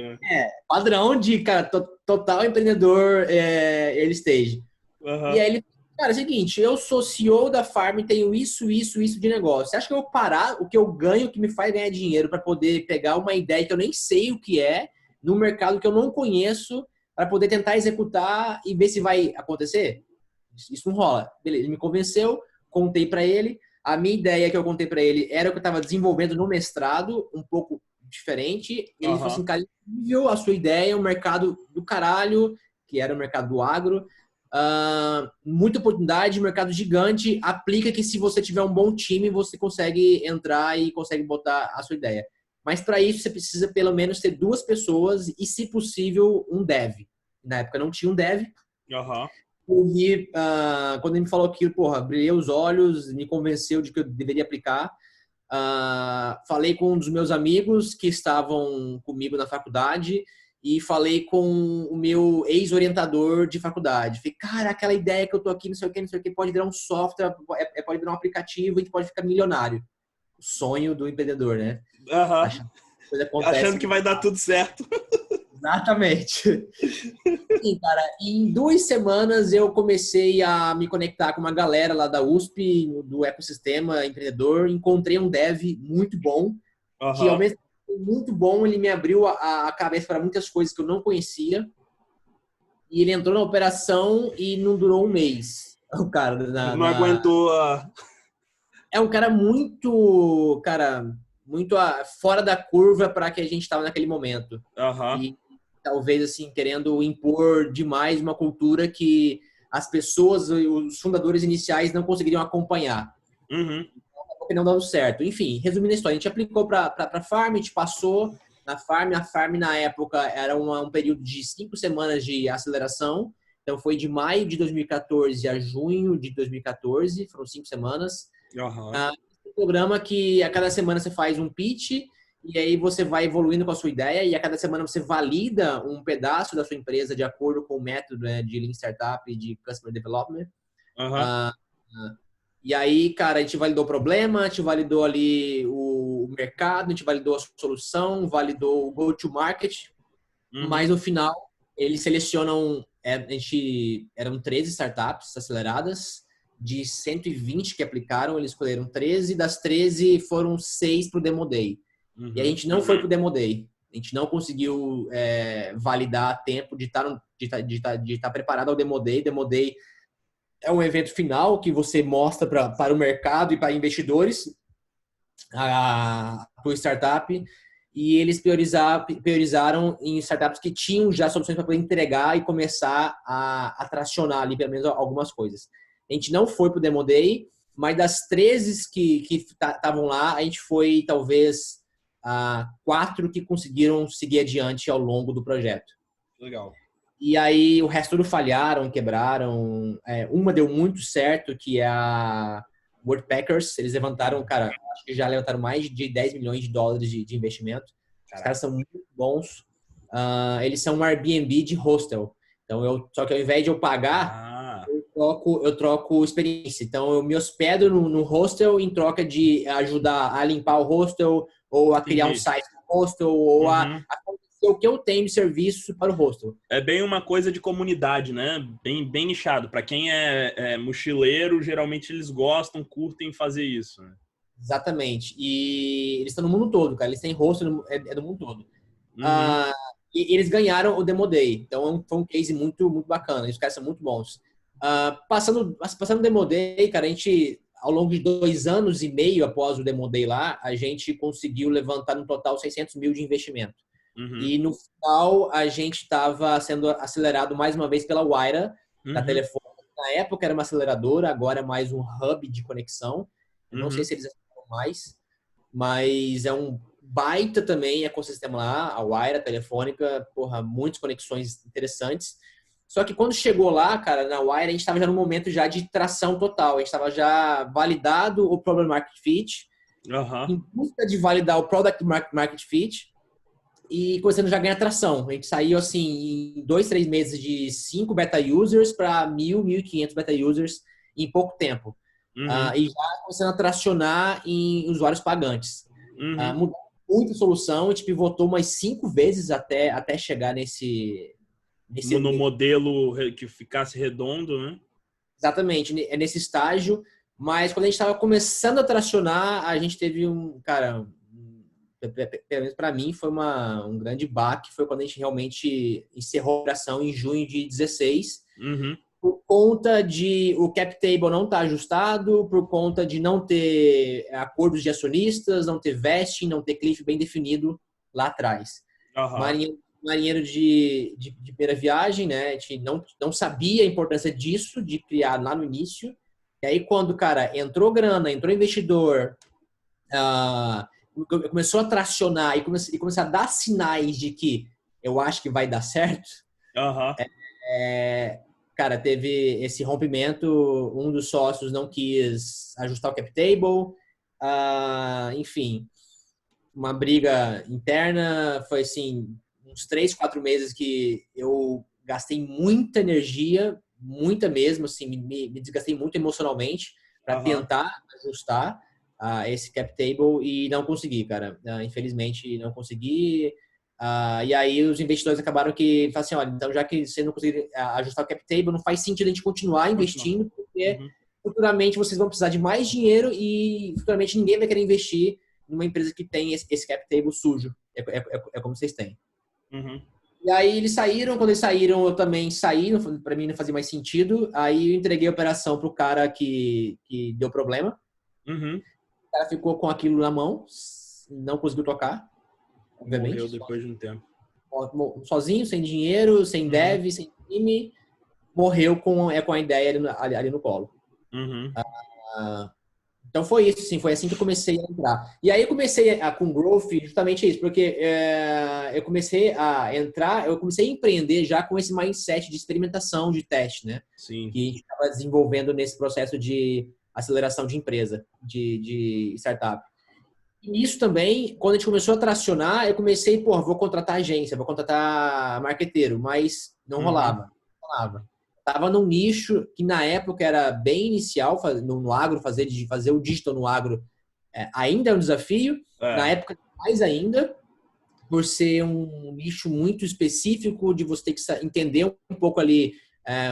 Padrão de, cara, total empreendedor early stage. E Aham. aí ele, cara, é o seguinte, eu sou CEO da Farm, tenho isso de negócio. Você acha que eu vou parar o que eu ganho, o que me faz ganhar dinheiro para poder pegar uma ideia que eu nem sei o que é, no mercado que eu não conheço, para poder tentar executar e ver se vai acontecer? Isso não rola. Beleza, ele me convenceu, contei para ele. A minha ideia que eu contei para ele era o que eu estava desenvolvendo no mestrado, um pouco diferente. Ele falou assim, Aham. cara, incrível a sua ideia, um mercado do caralho, que era o mercado do agro. Muita oportunidade, mercado gigante. Aplica que se você tiver um bom time, você consegue entrar e consegue botar a sua ideia. Mas para isso você precisa pelo menos ter 2 pessoas e, se possível, um dev. Na época não tinha um dev. Aham. Ouvi, quando ele me falou aquilo, porra, brilhei os olhos, me convenceu de que eu deveria aplicar. Falei com um dos meus amigos que estavam comigo na faculdade e falei com o meu ex-orientador de faculdade. Falei, cara, aquela ideia que eu tô aqui, não sei o que, pode virar um software, pode virar um aplicativo e a gente pode ficar milionário. O sonho do empreendedor, né? Aham. coisa Achando acontece. que vai dar tudo certo. Exatamente. Sim, cara, em 2 semanas eu comecei a me conectar com uma galera lá da USP, do ecossistema empreendedor. Encontrei um dev muito bom, que ao Aham. mesmo tempo muito bom, ele me abriu a cabeça para muitas coisas que eu não conhecia. E ele entrou na operação e não durou um mês. O cara Não aguentou é um cara muito, muito fora da curva para que a gente estava naquele momento. Aham. E talvez assim querendo impor demais uma cultura que as pessoas, os fundadores iniciais não conseguiriam acompanhar. Uhum. Porque não dando certo. Enfim, resumindo a história, a gente aplicou para a Farm, a gente passou na Farm. A Farm, na época, era um período de 5 semanas de aceleração. Então, foi de maio de 2014 a junho de 2014. Foram 5 semanas. Aham. Um programa que a cada semana você faz um pitch e aí você vai evoluindo com a sua ideia e a cada semana você valida um pedaço da sua empresa de acordo com o método, né, de Lean Startup e de Customer Development. Aham. Ah, e aí, cara, a gente validou o problema, a gente validou ali o mercado, a gente validou a solução, validou o go-to-market, Uhum. mas no final eles selecionam, eram 13 startups aceleradas, de 120 que aplicaram, eles escolheram 13, das 13 foram 6 para o Demo Day. E a Uhum. gente não foi para o Demo Day. A gente não conseguiu validar a tempo de estar preparado ao Demo Day. Demo Day é um evento final que você mostra para o mercado e para investidores a tua startup e eles priorizaram em startups que tinham já soluções para poder entregar e começar a tracionar ali pelo menos algumas coisas. A gente não foi para o Demo Day, mas das 13 que estavam lá, a gente foi talvez 4 que conseguiram seguir adiante ao longo do projeto. Legal. E aí o resto tudo falharam, quebraram. Uma deu muito certo, que é a Worldpackers. Eles levantaram, cara, acho que já levantaram mais de 10 milhões de dólares de investimento. Os caras Caraca. são muito bons. Eles são um Airbnb de hostel. Então, só que ao invés de eu pagar, Ah, eu troco experiência. Então, eu me hospedo no hostel em troca de ajudar a limpar o hostel, ou a criar um entendi. site no hostel, ou Uhum. a acontecer o que eu tenho de serviço para o hostel. É bem uma coisa de comunidade, né? Bem nichado. Para quem é mochileiro, geralmente eles gostam, curtem fazer isso, né? Exatamente. E eles estão no mundo todo, cara. Eles têm rosto do mundo todo. Uhum. Ah, e eles ganharam o Demo Day. Então foi um case muito, muito bacana. Os caras são muito bons. Passando o Demo Day, cara, a gente, ao longo de 2 anos e meio após o Demo Day lá, a gente conseguiu levantar no total 600 mil de investimento. Uhum. E no final, a gente estava sendo acelerado mais uma vez pela Wayra, da Uhum. Telefônica. Na época era uma aceleradora, agora é mais um hub de conexão. Eu não sei Uhum. se eles aceleram mais, mas é um baita também ecossistema lá, a Wayra, a Telefônica, porra, muitas conexões interessantes. Só que quando chegou lá, cara, na Wayra, a gente estava já no momento já de tração total. A gente estava já validado o Problem Market Fit, Aham. em busca de validar o Product Market Fit, e começando já a ganhar tração. A gente saiu assim em 2, 3 meses de 5 beta users para 1.000, 1.500 beta users em pouco tempo. Uhum. E já começando a tracionar em usuários pagantes. Uhum. Mudou muito a solução, a gente pivotou umas 5 vezes até chegar No modelo que ficasse redondo, né? exatamente, nesse estágio. Mas quando a gente estava começando a tracionar, a gente teve pelo menos para mim, foi um grande baque. Foi quando a gente realmente encerrou a operação em junho de 16, Uhum. por conta de o cap table não estar ajustado, por conta de não ter acordos de acionistas, não ter vesting, não ter cliff bem definido lá atrás. Aham. Marinheiro de primeira viagem, né? A gente não sabia a importância disso, de criar lá no início. E aí, quando, cara, entrou grana, entrou investidor, ah, começou a tracionar e começou a dar sinais de que eu acho que vai dar certo, Aham. cara, teve esse rompimento, um dos sócios não quis ajustar o cap table, enfim, uma briga interna, foi assim, uns 3, 4 meses que eu gastei muita energia, muita mesmo, assim, me desgastei muito emocionalmente para Aham. tentar ajustar. esse cap table e não consegui, cara. Infelizmente, não consegui. E aí os investidores acabaram que falaram assim, olha, então já que você não conseguir ajustar o cap table, não faz sentido a gente continuar investindo, porque futuramente vocês vão precisar de mais dinheiro e futuramente ninguém vai querer investir numa empresa que tem esse cap table sujo. É como vocês têm. E aí eles saíram, quando eles saíram eu também saí, para mim não fazia mais sentido. Aí eu entreguei a operação pro cara que deu problema. O cara ficou com aquilo na mão, não conseguiu tocar, obviamente. Morreu depois de um tempo. Sozinho, sem dinheiro, sem dev, sem time, morreu com a ideia ali no colo. Então foi isso, sim, foi assim que eu comecei a entrar. E aí eu comecei com growth, justamente isso, porque eu comecei a entrar, eu comecei a empreender já com esse mindset de experimentação, de teste, né? Sim. Que a gente estava desenvolvendo nesse processo de aceleração de empresa, de startup. E isso também, quando a gente começou a tracionar, eu comecei, vou contratar agência, vou contratar marqueteiro, mas não rolava. Não rolava. Tava num nicho que na época era bem inicial no agro, fazer o digital no agro ainda é um desafio. Na época, mais ainda, por ser um nicho muito específico, de você ter que entender um pouco ali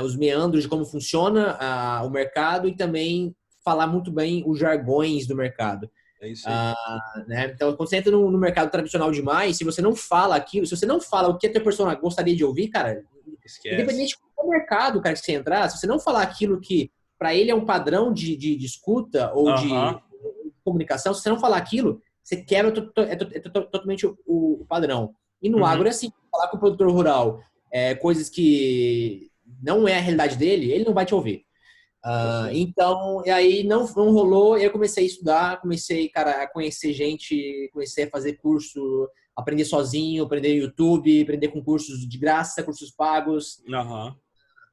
os meandros de como funciona o mercado e também falar muito bem os jargões do mercado. É isso aí. Né? Então, quando você entra no mercado tradicional demais, se você não fala aquilo, se você não fala o que a tua pessoa gostaria de ouvir, cara, esquece. Independente de qual mercado, cara, que você entrar, se você não falar aquilo que para ele é um padrão de escuta ou de comunicação, se você não falar aquilo, você quebra totalmente o padrão. E no agro é assim, falar com o produtor rural coisas que não é a realidade dele, ele não vai te ouvir. Então, e aí não rolou, eu comecei a estudar, comecei, cara, a conhecer gente, comecei a fazer curso, aprender sozinho, aprender no YouTube, aprender com cursos de graça, cursos pagos.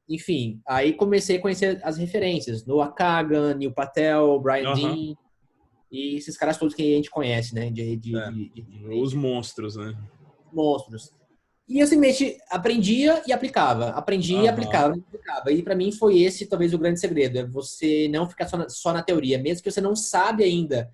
Enfim, aí comecei a conhecer as referências, Noah Kagan, Neil Patel, Brian Dean, e esses caras todos que a gente conhece, né? Os monstros, né? Monstros. E eu simplesmente aprendia e aplicava. Aprendia e aplicava. E para mim foi esse talvez o grande segredo. É você não ficar só na teoria. Mesmo que você não sabe ainda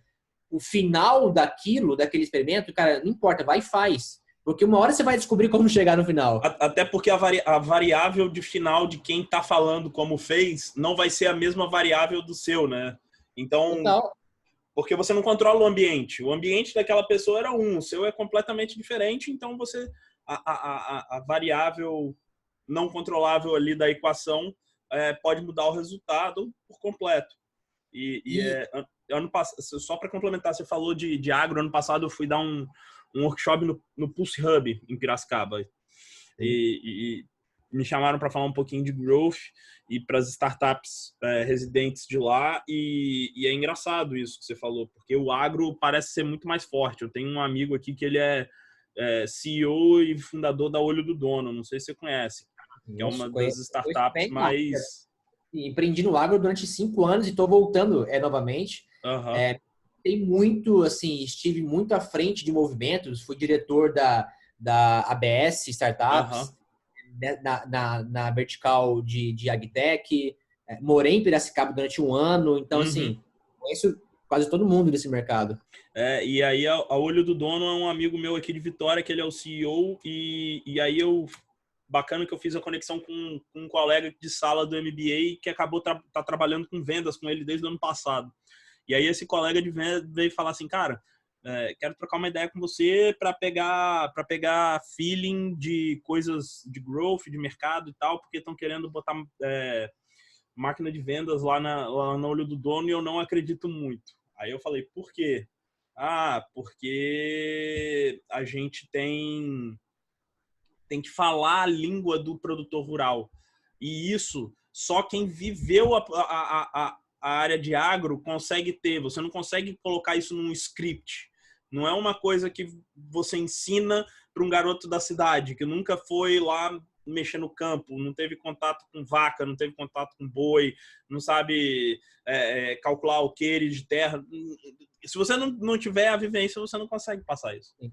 o final daquele experimento, cara, não importa, vai e faz. Porque uma hora você vai descobrir como chegar no final. Até porque a variável de final de quem tá falando como fez não vai ser a mesma variável do seu, né? Então, porque você não controla o ambiente. O ambiente daquela pessoa era o seu é completamente diferente, então você... A variável não controlável ali da equação pode mudar o resultado por completo. Ano passado, só para complementar, você falou de agro. Ano passado eu fui dar um workshop no Pulse Hub em Piracicaba e me chamaram para falar um pouquinho de growth e para as startups residentes de lá, e é engraçado isso que você falou, porque o agro parece ser muito mais forte. Eu tenho um amigo aqui que ele é CEO e fundador da Olho do Dono, não sei se você conhece, que é uma das startups mais... Empreendi no agro durante 5 anos e estou voltando novamente. Tem muito, assim, estive muito à frente de movimentos, fui diretor da ABS Startups, na vertical de AgTech, morei em Piracicaba durante 1 ano, então, assim, conheço quase todo mundo desse mercado. E aí a Olho do Dono é um amigo meu aqui de Vitória, que ele é o CEO, e aí bacana que eu fiz a conexão com um colega de sala do MBA que acabou tá trabalhando com vendas com ele desde o ano passado. E aí esse colega de vendas veio falar assim, cara, quero trocar uma ideia com você para pegar feeling de coisas de growth, de mercado e tal, porque estão querendo botar máquina de vendas lá no Olho do Dono e eu não acredito muito. Aí eu falei, por quê? Porque a gente tem que falar a língua do produtor rural. E isso, só quem viveu a área de agro consegue ter. Você não consegue colocar isso num script. Não é uma coisa que você ensina para um garoto da cidade, que nunca foi lá mexer no campo, não teve contato com vaca, não teve contato com boi, não sabe calcular alqueires de terra. Se você não tiver a vivência, você não consegue passar isso. Sim,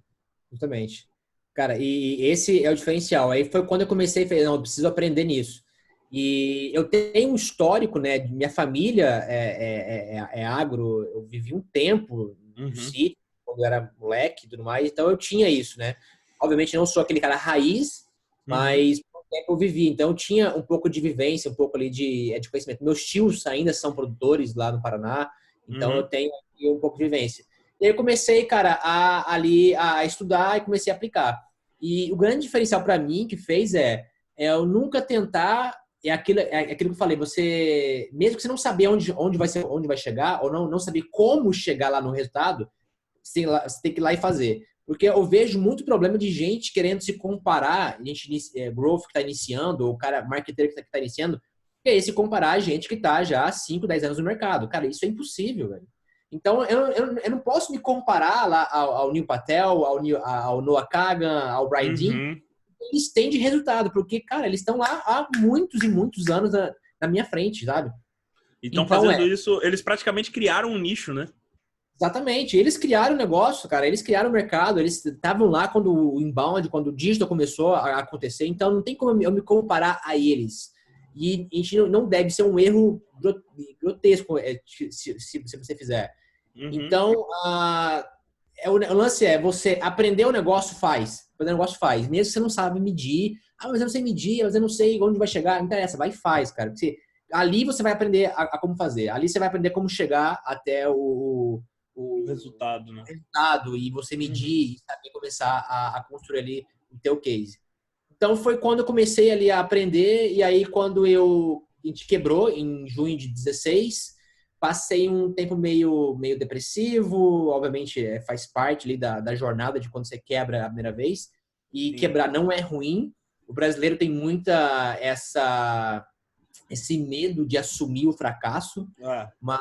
justamente. Cara, e esse é o diferencial. Aí foi quando eu comecei a falar, não, eu preciso aprender nisso. E eu tenho um histórico, né? Minha família é agro, eu vivi um tempo no Uhum, sítio, quando eu era moleque e tudo mais, então eu tinha isso, né? Obviamente não sou aquele cara raiz, uhum, mas por um tempo eu vivi, então eu tinha um pouco de vivência, um pouco ali de conhecimento. Meus tios ainda são produtores lá no Paraná, então eu uhum. tenho aqui um pouco de vivência. E aí eu comecei, cara, ali a estudar e comecei a aplicar. E o grande diferencial para mim que fez é eu nunca tentar aquilo que eu falei, você, mesmo que você não saber onde vai chegar, ou não saber como chegar lá no resultado, você tem que ir lá e fazer. Porque eu vejo muito problema de gente querendo se comparar, growth que está iniciando, ou cara, marketeiro que está iniciando, e aí se comparar a gente que está já há 5, 10 anos no mercado. Cara, isso é impossível, velho. Então, eu não posso me comparar lá ao Neil Patel, ao Noah Kagan, ao Brian Dean, Uhum. eles têm de resultado, porque, cara, eles estão lá há muitos e muitos anos na minha frente, sabe? Então, Então, fazendo isso, eles praticamente criaram um nicho, né? exatamente, eles criaram o negócio, cara, eles criaram o mercado, eles estavam lá quando o inbound, quando o digital começou a acontecer, então não tem como eu me comparar a eles. E a gente não deve ser um erro grotesco se você fizer. Uhum. Então, o lance é você aprender o negócio, faz. Aprender o negócio, faz. Mesmo que você não sabe medir. Ah, mas eu não sei medir, mas eu não sei onde vai chegar. Não interessa, vai e faz, cara. Porque ali você vai aprender a como fazer. Ali você vai aprender como chegar até O o resultado, né? resultado e você Uhum. medir e saber começar a construir ali o teu case. Então foi quando eu comecei ali a aprender e aí quando a gente quebrou em junho de 16, passei um tempo meio depressivo, obviamente faz parte ali da jornada de quando você quebra a primeira vez e Sim. quebrar não é ruim. O brasileiro tem muita esse medo de assumir o fracasso, É, mas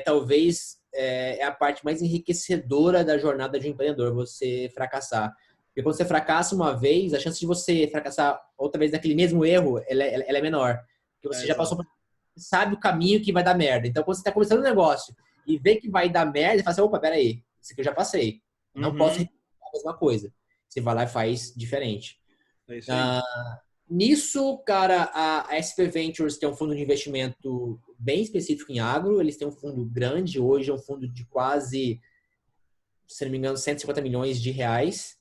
talvez é a parte mais enriquecedora da jornada de um empreendedor, você fracassar. Porque quando você fracassa uma vez, a chance de você fracassar outra vez naquele mesmo erro, ela é menor. Porque você já passou exato. por... sabe o caminho que vai dar merda. Então, quando você está começando um negócio e vê que vai dar merda, você fala assim, opa, peraí, isso aqui eu já passei. Não posso Uhum. repetir a mesma coisa. Você vai lá e faz diferente. É isso aí. Ah, nisso, cara, a SP Ventures tem um fundo de investimento bem específico em agro. Eles têm um fundo grande, hoje é um fundo de quase, se não me engano, 150 milhões de reais.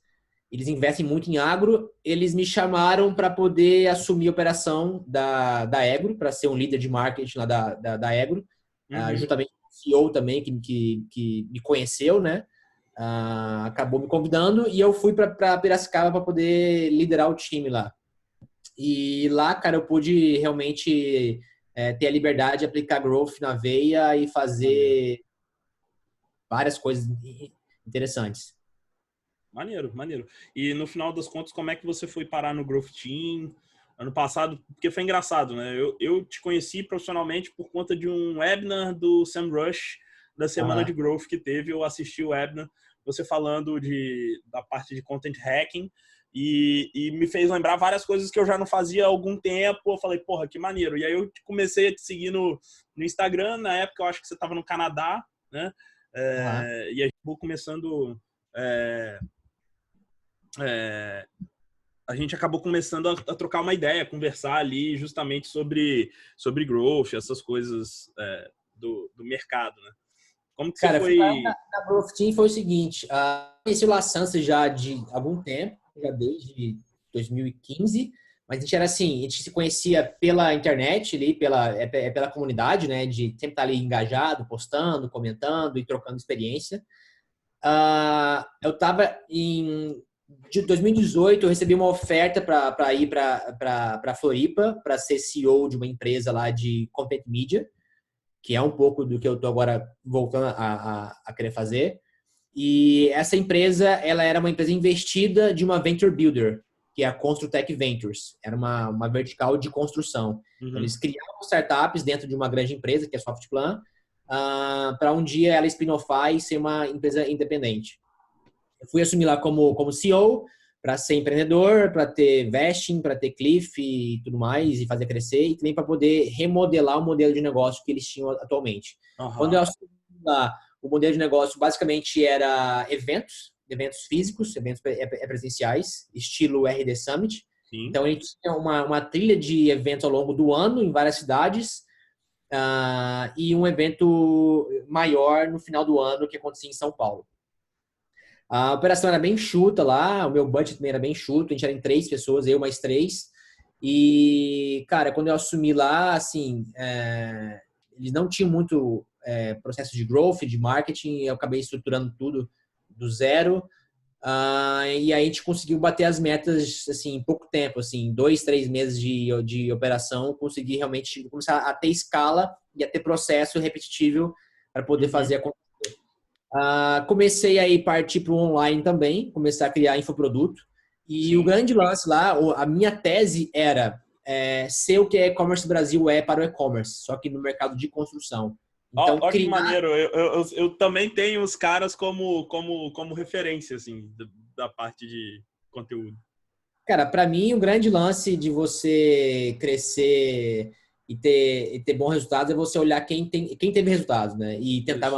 Eles investem muito em agro. Eles me chamaram para poder assumir a operação da Egro, para ser um líder de marketing lá da Egro, Uhum. juntamente com o CEO também, que me conheceu, né? Acabou me convidando e eu fui para Piracicaba para poder liderar o time lá. E lá, cara, eu pude realmente ter a liberdade de aplicar growth na veia e Maneiro. fazer várias coisas interessantes. Maneiro, maneiro. E no final das contas, como é que você foi parar no Growth Team ano passado? Porque foi engraçado, né? Eu te conheci profissionalmente por conta de um webinar do Sam Rush da semana de Aham. Growth que teve. Eu assisti o webinar, você falando da parte de content hacking e me fez lembrar várias coisas que eu já não fazia há algum tempo. Eu falei, porra, que maneiro. E aí eu comecei a te seguir no Instagram. Na época eu acho que você estava no Canadá, né? Aham. E a gente acabou começando... É, é, a gente acabou começando a trocar uma ideia, a conversar ali justamente sobre growth, essas coisas do mercado, né? Como que você Cara, eu fui lá foi... na Growth Team foi o seguinte, conheci o Laçança já de algum tempo, já desde 2015, mas a gente era assim, a gente se conhecia pela internet ali, pela comunidade, né, de sempre estar ali engajado, postando, comentando e trocando experiência. Eu estava de 2018, eu recebi uma oferta para ir para Floripa, para ser CEO de uma empresa lá de content media, que é um pouco do que eu estou agora voltando a querer fazer. E essa empresa, ela era uma empresa investida de uma venture builder, que é a Construtech Ventures. Era uma vertical de construção. Então, Uhum. eles criavam startups dentro de uma grande empresa, que é a Softplan, para um dia ela spin-offar e ser uma empresa independente. Eu fui assumir lá como CEO, para ser empreendedor, para ter vesting, para ter cliff e tudo mais, e fazer crescer, e também para poder remodelar o modelo de negócio que eles tinham atualmente. Quando eu Aham. assumi lá, o modelo de negócio basicamente era eventos físicos, eventos presenciais, estilo RD Summit. Sim. Então, a gente tinha uma trilha de eventos ao longo do ano em várias cidades, e um evento maior no final do ano que acontecia em São Paulo. A operação era bem enxuta lá, o meu budget também era bem enxuto, a gente era em 3 pessoas, eu mais 3. E, cara, quando eu assumi lá, assim, eles não tinham muito processo de growth, de marketing, eu acabei estruturando tudo do zero. E aí a gente conseguiu bater as metas, assim, em pouco tempo, assim, 2, 3 meses de operação, consegui realmente começar a ter escala e a ter processo repetitivo para poder fazer acontecer. Comecei a partir para o online também, começar a criar infoproduto. E Sim. o grande lance lá, a minha tese era ser o que a e-commerce Brasil é para o e-commerce, só que no mercado de construção. Então, Ó, que maneiro. Eu também tenho os caras como referência, assim, da parte de conteúdo. Cara, para mim, o grande lance de você crescer e ter bons resultados é você olhar quem teve resultados, né? E tentar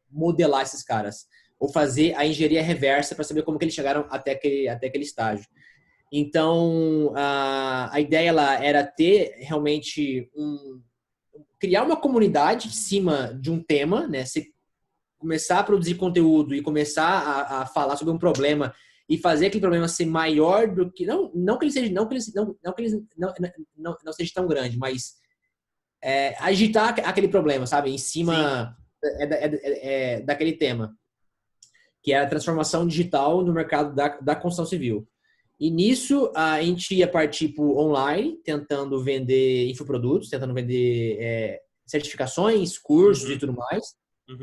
modelar esses caras. Ou fazer a engenharia reversa para saber como que eles chegaram até aquele estágio. Então, a ideia lá era ter realmente criar uma comunidade em cima de um tema, né? Você começar a produzir conteúdo e começar a falar sobre um problema e fazer aquele problema ser maior do que não que ele seja não seja tão grande, mas agitar aquele problema, sabe, em cima daquele tema, que é a transformação digital no mercado da construção civil. E nisso a gente ia partir para o online, tentando vender infoprodutos, tentando vender certificações, cursos e tudo mais,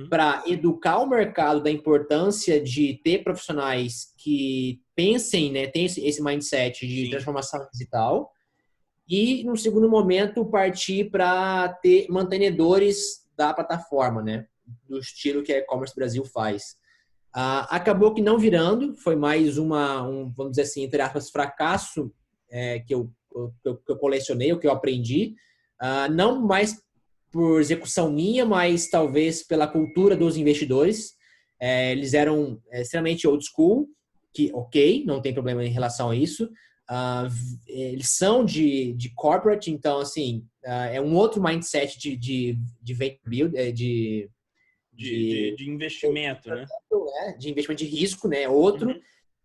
para educar o mercado da importância de ter profissionais que pensem, né, tem esse mindset de transformação digital. E, no segundo momento, partir para ter mantenedores da plataforma, né, do estilo que a e-commerce Brasil faz. Acabou que não virando, foi mais vamos dizer assim, entre aspas, fracasso que eu colecionei, o que eu aprendi. Não mais por execução minha, mas talvez pela cultura dos investidores. Eles eram extremamente old school, que ok, não tem problema em relação a isso. Eles são de corporate, então assim, é um outro mindset de venture build, de investimento, né? De investimento de risco, né? Outro.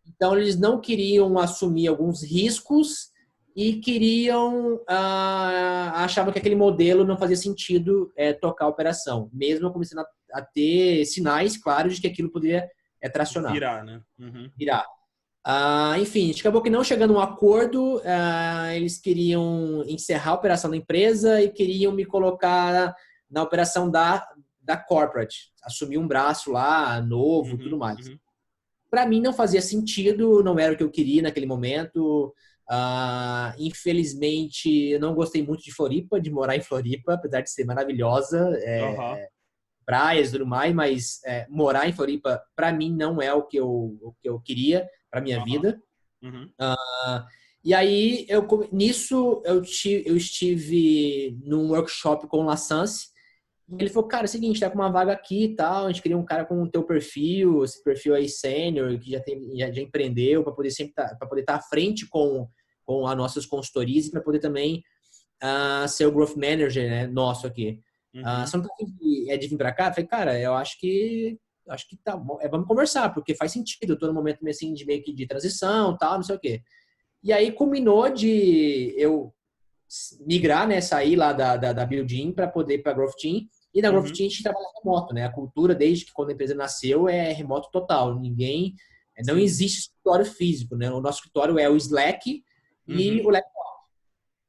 Então, eles não queriam assumir alguns riscos e queriam achavam que aquele modelo não fazia sentido tocar a operação, mesmo começando a ter sinais claros de que aquilo poderia tracionar. Virar, né? Virar. Enfim, a gente acabou que não chegando a um acordo, eles queriam encerrar a operação da empresa e queriam me colocar na operação da corporate, assumir um braço lá, novo e tudo mais. Para mim não fazia sentido, não era o que eu queria naquele momento. Infelizmente, eu não gostei muito de Floripa, de morar em Floripa, apesar de ser maravilhosa, praias e tudo mais, mas morar em Floripa, para mim, não é o que eu queria para minha vida. E aí, nisso, eu estive num workshop com o Lassance. Ele falou, cara, é o seguinte, tá com uma vaga aqui e tal, a gente queria um cara com o teu perfil, esse perfil aí sênior, que já empreendeu, para poder sempre para poder estar à frente com as nossas consultorias e para poder também ser o growth manager, né, nosso aqui. Você não tá de vir para cá? Eu falei, cara, eu acho que tá bom, vamos conversar, porque faz sentido, eu tô no momento assim, meio que de transição, tal, não sei o quê. E aí culminou de eu migrar, né, sair lá da Building para poder ir para Growth Team. E na Growth Team a gente trabalha remoto, né? A cultura, desde que quando a empresa nasceu, é remoto total. Não existe escritório físico, né? O nosso escritório é o Slack e o laptop.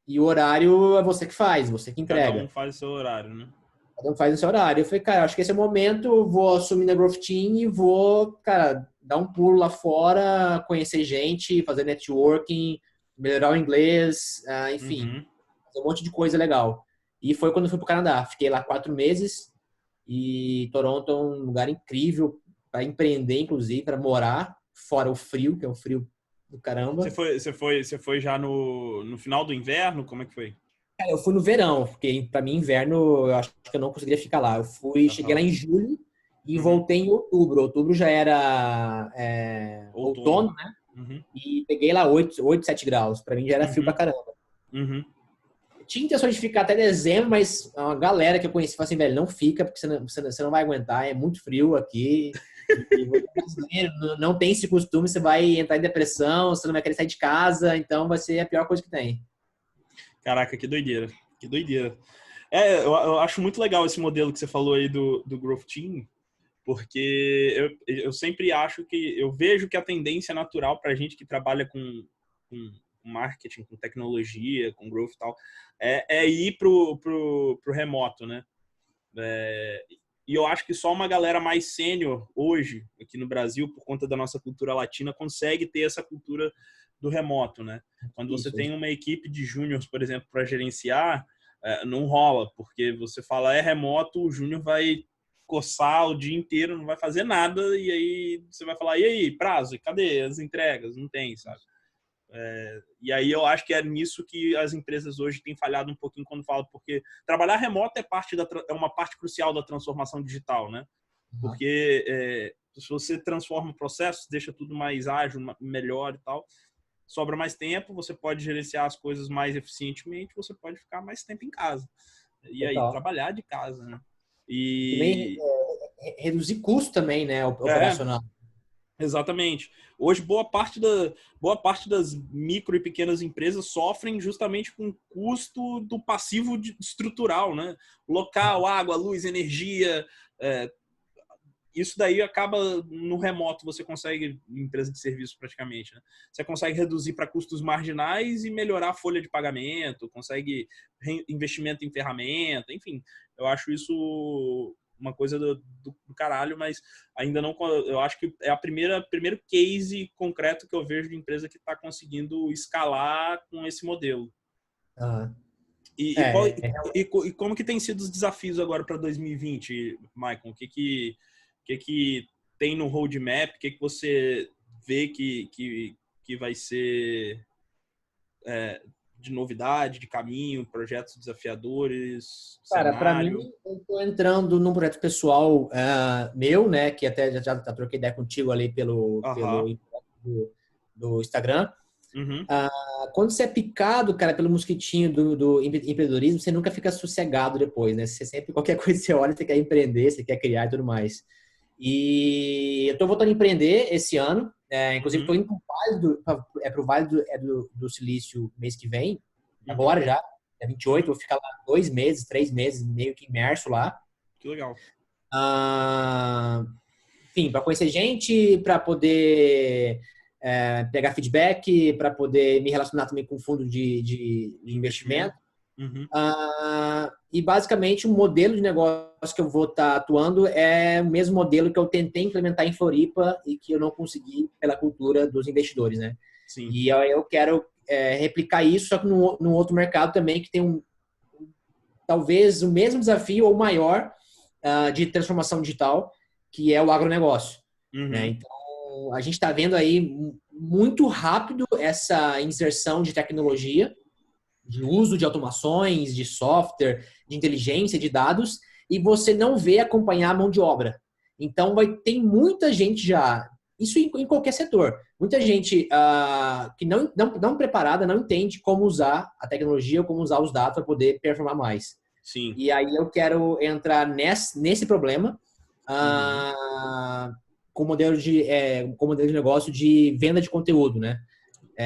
E o horário é você que faz, você que entrega. Cada um faz o seu horário, né? Cada um faz o seu horário. Eu falei, cara, acho que esse é o momento, vou assumir na Growth Team e vou, cara, dar um pulo lá fora, conhecer gente, fazer networking, melhorar o inglês, enfim, fazer um monte de coisa legal. E foi quando eu fui para o Canadá. Fiquei lá 4 meses e Toronto é um lugar incrível para empreender, inclusive, para morar, fora o frio, que é um frio do caramba. Você foi já no final do inverno? Como é que foi? Cara, eu fui no verão, porque para mim inverno eu acho que eu não conseguiria ficar lá. Cheguei lá em julho e voltei em outubro. Outubro já era outono, né? Uhum. E peguei lá 8, 7 graus. Para mim já era frio pra caramba. Uhum. Tinha intenção de ficar até dezembro, mas uma galera que eu conheci falou assim, velho, não fica, porque você não vai aguentar, é muito frio aqui. E você é brasileiro, não tem esse costume, você vai entrar em depressão, você não vai querer sair de casa, então vai ser a pior coisa que tem. Caraca, que doideira. Que doideira. Eu acho muito legal esse modelo que você falou aí do Growth Team, porque eu sempre acho que... Eu vejo que a tendência natural para a gente que trabalha com marketing, com tecnologia, com growth e tal, é ir pro remoto, né? E eu acho que só uma galera mais sênior hoje, aqui no Brasil, por conta da nossa cultura latina, consegue ter essa cultura do remoto, né? Quando você tem uma equipe de júniors, por exemplo, para gerenciar, não rola, porque você fala é remoto, o júnior vai coçar o dia inteiro, não vai fazer nada, e aí você vai falar, e aí, prazo, cadê as entregas? Não tem, sabe? E aí eu acho que é nisso que as empresas hoje têm falhado um pouquinho quando falam, porque trabalhar remoto é uma parte crucial da transformação digital, né? Porque se você transforma o processo, deixa tudo mais ágil, melhor e tal, sobra mais tempo, você pode gerenciar as coisas mais eficientemente, você pode ficar mais tempo em casa. E aí, Total. trabalhar de casa, né? Também E... reduzir custo também, né, É, operacional. exatamente. Hoje, boa parte das micro e pequenas empresas sofrem justamente com o custo do passivo estrutural, né? Local, água, luz, energia. Isso daí acaba no remoto, você consegue, empresa de serviço praticamente, né? Você consegue reduzir para custos marginais e melhorar a folha de pagamento, consegue investimento em ferramenta, enfim. Eu acho isso uma coisa do caralho, mas ainda não. Eu acho que é primeiro case concreto que eu vejo de empresa que está conseguindo escalar com esse modelo. Uhum. E, e como que tem sido os desafios agora para 2020, Michael? O que tem no roadmap? O que você vê que vai ser de novidade, de caminho, projetos desafiadores, Cara, para mim, cenário? eu tô entrando num projeto pessoal meu, né, que até já troquei ideia contigo ali pelo Aham. do Instagram. Uhum. Quando você é picado, cara, pelo mosquitinho do empreendedorismo, você nunca fica sossegado depois, né? Você sempre, qualquer coisa que você olha, você quer empreender, você quer criar e tudo mais. E eu tô voltando a empreender esse ano. Inclusive, Uhum. estou indo pro Vale do Silício mês que vem, Uhum. agora já, é 28, Uhum. vou ficar lá 2 meses, 3 meses, meio que imerso lá. Que legal. Ah, enfim, para conhecer gente, para poder pegar feedback, para poder me relacionar também com fundo de investimento. Investimento. Uhum. E basicamente o modelo de negócio que eu vou estar atuando é o mesmo modelo que eu tentei implementar em Floripa e que eu não consegui pela cultura dos investidores, né? Sim. E eu quero replicar isso, só que num outro mercado também que tem talvez o mesmo desafio ou maior de transformação digital, que é o agronegócio, né? Uhum. Então, a gente está vendo aí muito rápido essa inserção de tecnologia, de uso de automações, de software, de inteligência, de dados, e você não vê acompanhar a mão de obra. Então, tem muita gente já, isso em qualquer setor, muita gente que não preparada, não entende como usar a tecnologia ou como usar os dados para poder performar mais. Sim. E aí eu quero entrar nesse problema Uhum. com com modelo de negócio de venda de conteúdo, né?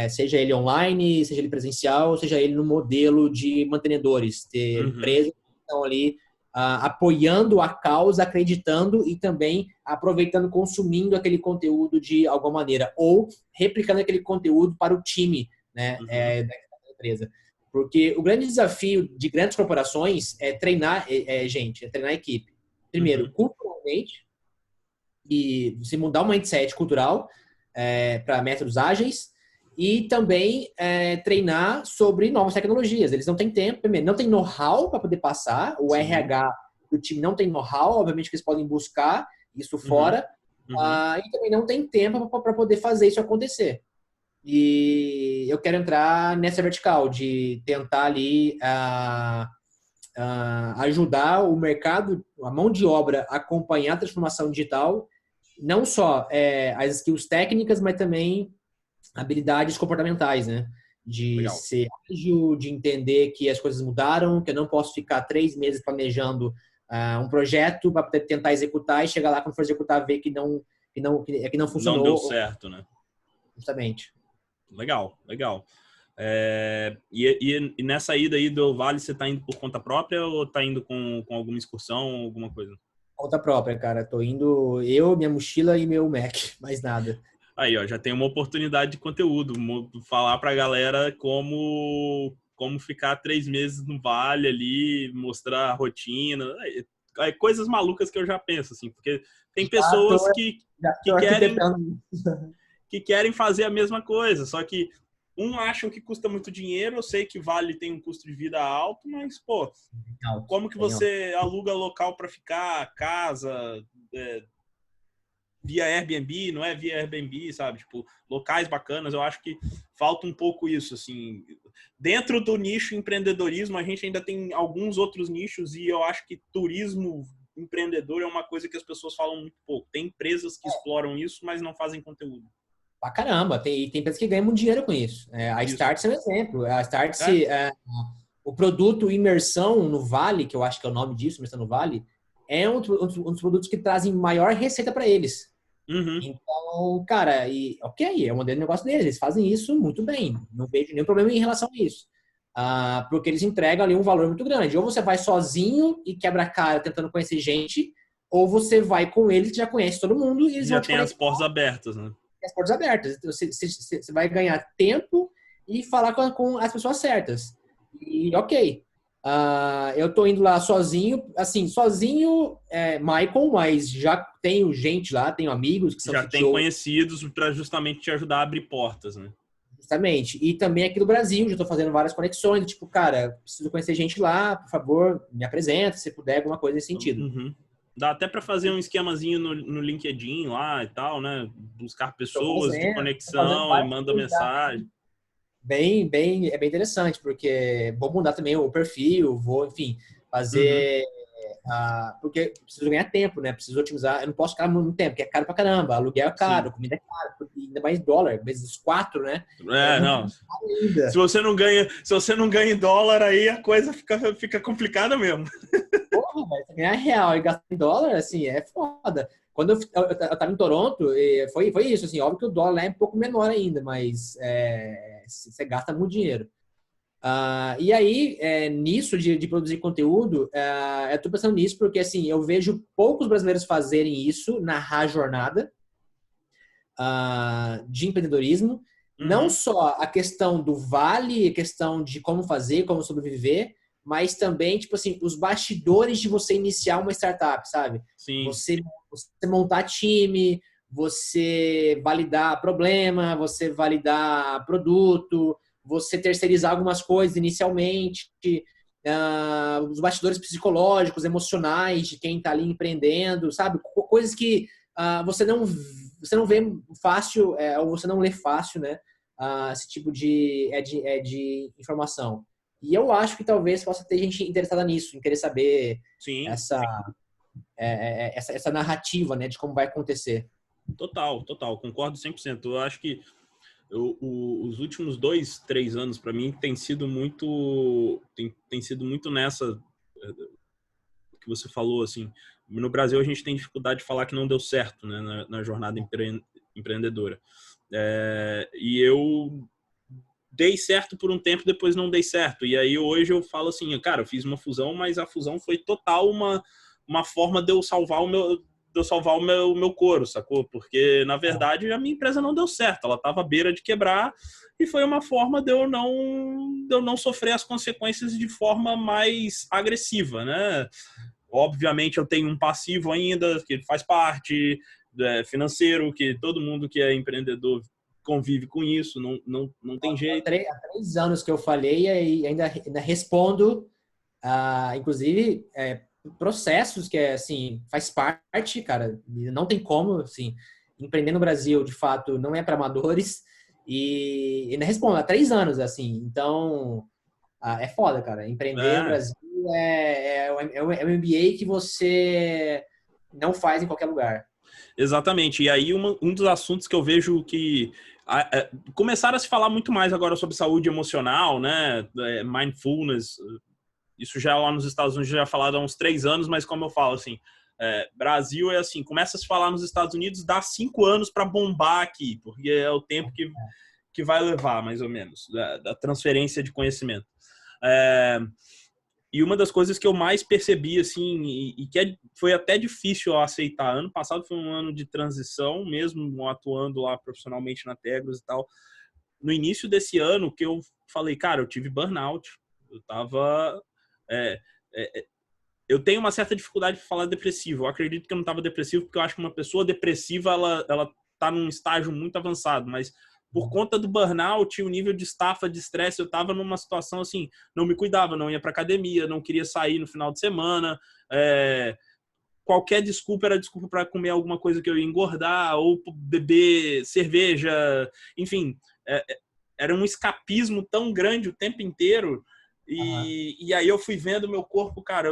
Seja ele online, seja ele presencial, seja ele no modelo de mantenedores, ter Uhum. empresas que estão ali apoiando a causa, acreditando e também aproveitando, consumindo aquele conteúdo de alguma maneira, ou replicando aquele conteúdo para o time, né, Uhum. da empresa. Porque o grande desafio de grandes corporações é treinar gente, é treinar a equipe. Primeiro, Uhum. culturalmente, e você mudar o mindset cultural para métodos ágeis e também treinar sobre novas tecnologias. Eles não têm tempo, primeiro, não tem know-how para poder passar, o Sim. RH do time não tem know-how, obviamente que eles podem buscar isso Uhum. fora, Uhum. e também não tem tempo para poder fazer isso acontecer. E eu quero entrar nessa vertical de tentar ali ajudar o mercado, a mão de obra, a acompanhar a transformação digital, não só as skills técnicas, mas também habilidades comportamentais, né? De Legal. ser ágil, de entender que as coisas mudaram, que eu não posso ficar 3 meses planejando um projeto para tentar executar e chegar lá quando for executar ver que não Não deu funcionou, certo, né? justamente. Legal, legal. E nessa ida aí do Vale, você tá indo por conta própria ou tá indo com alguma excursão, alguma coisa? Conta própria, cara. Tô indo eu, minha mochila e meu Mac, mais nada. Aí, ó, já tem uma oportunidade de conteúdo, falar pra galera como ficar 3 meses no Vale ali, mostrar a rotina, coisas malucas que eu já penso, assim, porque tem Já tô, pessoas que, já que tô querem arquitetando. que querem fazer a mesma coisa, só que acham que custa muito dinheiro, eu sei que Vale tem um custo de vida alto, mas, pô, Alto, como que bem alto. você aluga local para ficar, casa, via Airbnb, não é via Airbnb, sabe? Tipo, locais bacanas, eu acho que falta um pouco isso, assim. Dentro do nicho empreendedorismo, a gente ainda tem alguns outros nichos e eu acho que turismo empreendedor é uma coisa que as pessoas falam muito pouco. Tem empresas que exploram isso, mas não fazem conteúdo. Pra caramba, tem empresas que ganham muito dinheiro com isso. A Isso. Startse é um exemplo. A É? Startse, o produto Imersão no Vale, que eu acho que é o nome disso, Imersão no Vale, é um dos produtos que trazem maior receita para eles. Uhum. Então, cara, ok, é o modelo de negócio deles, eles fazem isso muito bem, não vejo nenhum problema em relação a isso. Porque eles entregam ali um valor muito grande. Ou você vai sozinho e quebra a cara tentando conhecer gente, ou você vai com eles que já conhece todo mundo e eles Já vão te tem as conectar portas abertas, né? com as portas abertas. Então, você vai ganhar tempo e falar com as pessoas certas. E ok. Eu tô indo lá sozinho, assim, sozinho, Michael, mas já tenho gente lá, tenho amigos que são Já tem CTO. conhecidos para justamente te ajudar a abrir portas, né? Justamente. E também aqui do Brasil, já estou fazendo várias conexões. Tipo, cara, preciso conhecer gente lá, por favor, me apresenta, se puder, alguma coisa nesse sentido. Uhum. Dá até para fazer um esquemazinho no LinkedIn lá e tal, né? Buscar pessoas de Tô fazendo conexão e várias manda coisas já. mensagem. É bem interessante, porque vou mudar também o perfil, vou, enfim, Uhum. fazer. Porque preciso ganhar tempo, né? Preciso otimizar. Eu não posso ficar muito tempo, porque é caro pra caramba. Aluguel é Sim. caro, comida é caro, ainda mais dólar, vezes 4, né? É muito Não. caro ainda. Se você não ganha em dólar, aí a coisa fica complicada mesmo. Porra, velho, você ganhar real e gastar em dólar, assim, é foda. Quando eu tava em Toronto, foi isso, assim, óbvio que o dólar é um pouco menor ainda, mas você gasta muito dinheiro. E aí, nisso de produzir conteúdo, eu tô pensando nisso porque, assim, eu vejo poucos brasileiros fazerem isso, narrar a jornada de empreendedorismo. Não Uhum. só a questão do vale, a questão de como fazer, como sobreviver, mas também, tipo assim, os bastidores de você iniciar uma startup, sabe? Sim. Você montar time, você validar problema, você validar produto, você terceirizar algumas coisas inicialmente, os bastidores psicológicos, emocionais de quem está ali empreendendo, sabe? Coisas que você não vê fácil, ou você não lê fácil, né? Esse tipo de informação. E eu acho que talvez possa ter gente interessada nisso, em querer saber Sim. essa, essa narrativa, né, de como vai acontecer. Total, total. Concordo 100%. Eu acho que os últimos 2, 3 anos para mim tem sido muito nessa que você falou, assim. No Brasil a gente tem dificuldade de falar que não deu certo, né, na jornada empreendedora. E eu dei certo por um tempo, depois não dei certo. E aí hoje eu falo assim, cara, eu fiz uma fusão, mas a fusão foi total uma forma de eu salvar o meu couro, sacou? Porque, na verdade, a minha empresa não deu certo. Ela estava à beira de quebrar e foi uma forma de eu não sofrer as consequências de forma mais agressiva, né? Obviamente, eu tenho um passivo ainda, que faz parte, financeiro, que todo mundo que é empreendedor convive com isso, não tem jeito. Há 3 anos que eu falei e ainda respondo, inclusive, processos que assim, faz parte, cara, não tem como, assim, empreender no Brasil, de fato, não é para amadores, e ainda respondo há 3 anos, assim, então, é foda, cara, empreender no É, Brasil é um MBA que você não faz em qualquer lugar. Exatamente. E aí um dos assuntos que eu vejo que começaram a se falar muito mais agora sobre saúde emocional, né? Mindfulness. Isso já lá nos Estados Unidos já é falado há uns 3 anos, mas como eu falo, assim, Brasil é assim, começa a se falar nos Estados Unidos, dá 5 anos para bombar aqui, porque é o tempo que vai levar, mais ou menos, da transferência de conhecimento. E uma das coisas que eu mais percebi, assim, e que foi até difícil eu aceitar, ano passado foi um ano de transição, mesmo atuando lá profissionalmente na Tegros e tal. No início desse ano, que eu falei, cara, eu tive burnout, eu tava... eu tenho uma certa dificuldade de falar depressivo. Eu acredito que eu não estava depressivo, porque eu acho que uma pessoa depressiva, ela tá num estágio muito avançado, mas por conta do burnout, o nível de estafa, de estresse, eu estava numa situação assim, não me cuidava, não ia para academia, não queria sair no final de semana, qualquer desculpa era desculpa para comer alguma coisa que eu ia engordar, ou beber cerveja, enfim, era um escapismo tão grande o tempo inteiro. E aí eu fui vendo meu corpo, cara,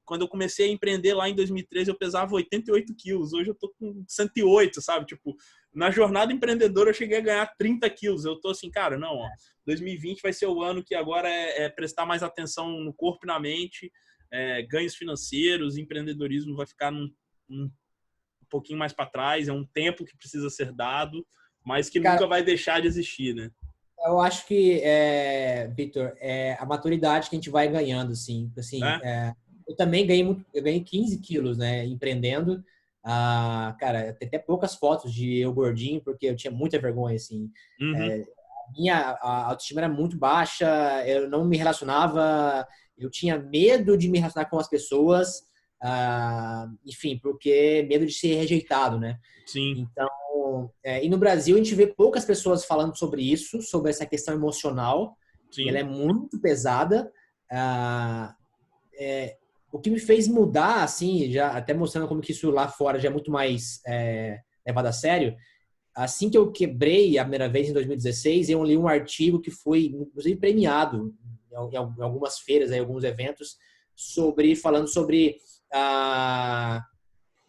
quando eu comecei a empreender lá em 2013, eu pesava 88 quilos, hoje eu tô com 108, sabe? Tipo, na jornada empreendedora eu cheguei a ganhar 30 quilos, eu tô assim, cara, não, ó, 2020 vai ser o ano que agora é prestar mais atenção no corpo e na mente, ganhos financeiros, empreendedorismo vai ficar um pouquinho mais para trás, é um tempo que precisa ser dado, mas que nunca vai deixar de existir, né? Eu acho que, Victor, a maturidade que a gente vai ganhando, assim. Eu também eu ganhei 15 quilos, né, empreendendo. Cara, tem até poucas fotos de eu gordinho, porque eu tinha muita vergonha, assim. Uhum. A autoestima era muito baixa, eu não me relacionava, eu tinha medo de me relacionar com as pessoas, enfim, porque medo de ser rejeitado, né? Sim. Então, e no Brasil a gente vê poucas pessoas falando sobre isso, sobre essa questão emocional. Sim. E ela é muito pesada. O que me fez mudar, assim, já até mostrando como que isso lá fora já é muito mais levado a sério. Assim que eu quebrei a primeira vez em 2016, eu li um artigo que foi, inclusive, premiado em algumas feiras, em alguns eventos, falando sobre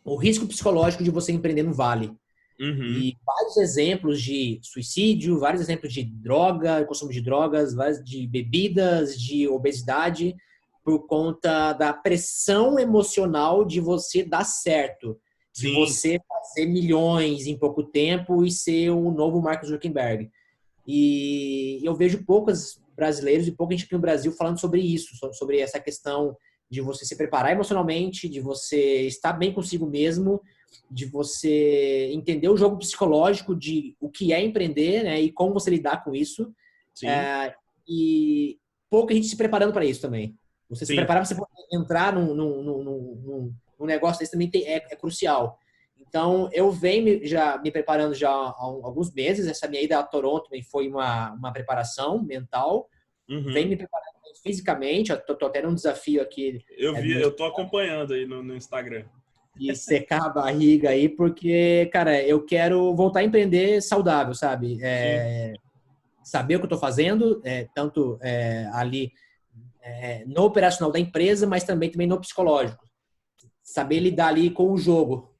o risco psicológico de você empreender no Vale. Uhum. E vários exemplos de suicídio, vários exemplos de droga, consumo de drogas, vários de bebidas, de obesidade, por conta da pressão emocional de você dar certo, de Sim. você fazer milhões em pouco tempo e ser o novo Mark Zuckerberg. E eu vejo poucos brasileiros e pouca gente aqui no Brasil falando sobre isso, sobre essa questão de você se preparar emocionalmente, de você estar bem consigo mesmo, de você entender o jogo psicológico de o que é empreender, né, e como você lidar com isso. Sim. E pouca gente se preparando para isso também. Você se preparar para você entrar num negócio desse também é crucial. Então, eu venho já me preparando já há alguns meses. Essa minha ida a Toronto também foi uma preparação mental. Uhum. Venho me preparando fisicamente. Eu tô tendo um desafio aqui. Eu tô acompanhando aí no Instagram. E secar a barriga aí, porque, cara, eu quero voltar a empreender saudável, sabe? Saber o que eu tô fazendo, tanto ali no operacional da empresa, mas também no psicológico. Saber lidar ali com o jogo.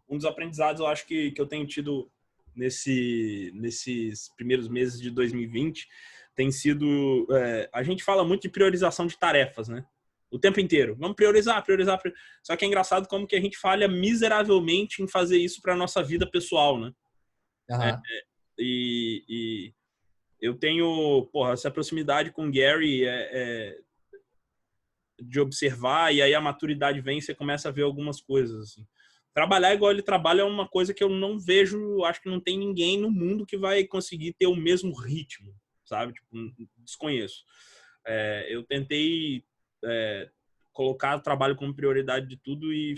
Um dos aprendizados, eu acho que eu tenho tido nesses primeiros meses de 2020 tem sido... a gente fala muito de priorização de tarefas, né? O tempo inteiro. Vamos priorizar. Só que é engraçado como que a gente falha miseravelmente em fazer isso para nossa vida pessoal, né? Uhum. E eu tenho, essa proximidade com o Gary de observar, e aí a maturidade vem e você começa a ver algumas coisas, assim. Trabalhar igual ele trabalha é uma coisa que eu não vejo, acho que não tem ninguém no mundo que vai conseguir ter o mesmo ritmo, sabe? Tipo, desconheço. Eu tentei colocar o trabalho como prioridade de tudo e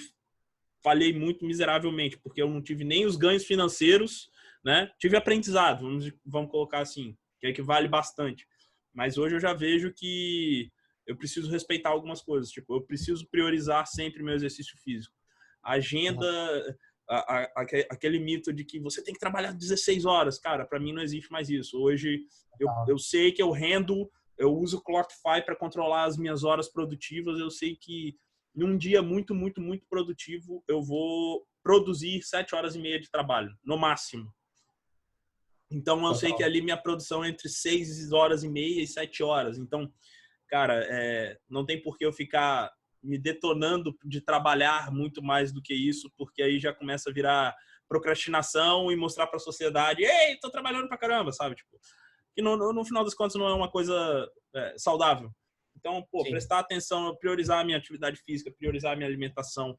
falhei muito miseravelmente, porque eu não tive nem os ganhos financeiros, né? Tive aprendizado, vamos colocar assim, que equivale bastante. Mas hoje eu já vejo que eu preciso respeitar algumas coisas. Tipo, eu preciso priorizar sempre meu exercício físico. A agenda, aquele mito de que você tem que trabalhar 16 horas. Cara, para mim não existe mais isso. Hoje eu sei que eu rendo, eu uso o Clockify para controlar as minhas horas produtivas. Eu sei que num dia muito, muito, muito produtivo, eu vou produzir 7 horas e meia de trabalho, no máximo. Então, eu sei que ali minha produção é entre 6 horas e meia e 7 horas. Então, cara, não tem por que eu ficar me detonando de trabalhar muito mais do que isso, porque aí já começa a virar procrastinação e mostrar para a sociedade, ei, tô trabalhando pra caramba, sabe? Tipo, que no final das contas não é uma coisa saudável. Então, prestar atenção, priorizar a minha atividade física, priorizar a minha alimentação.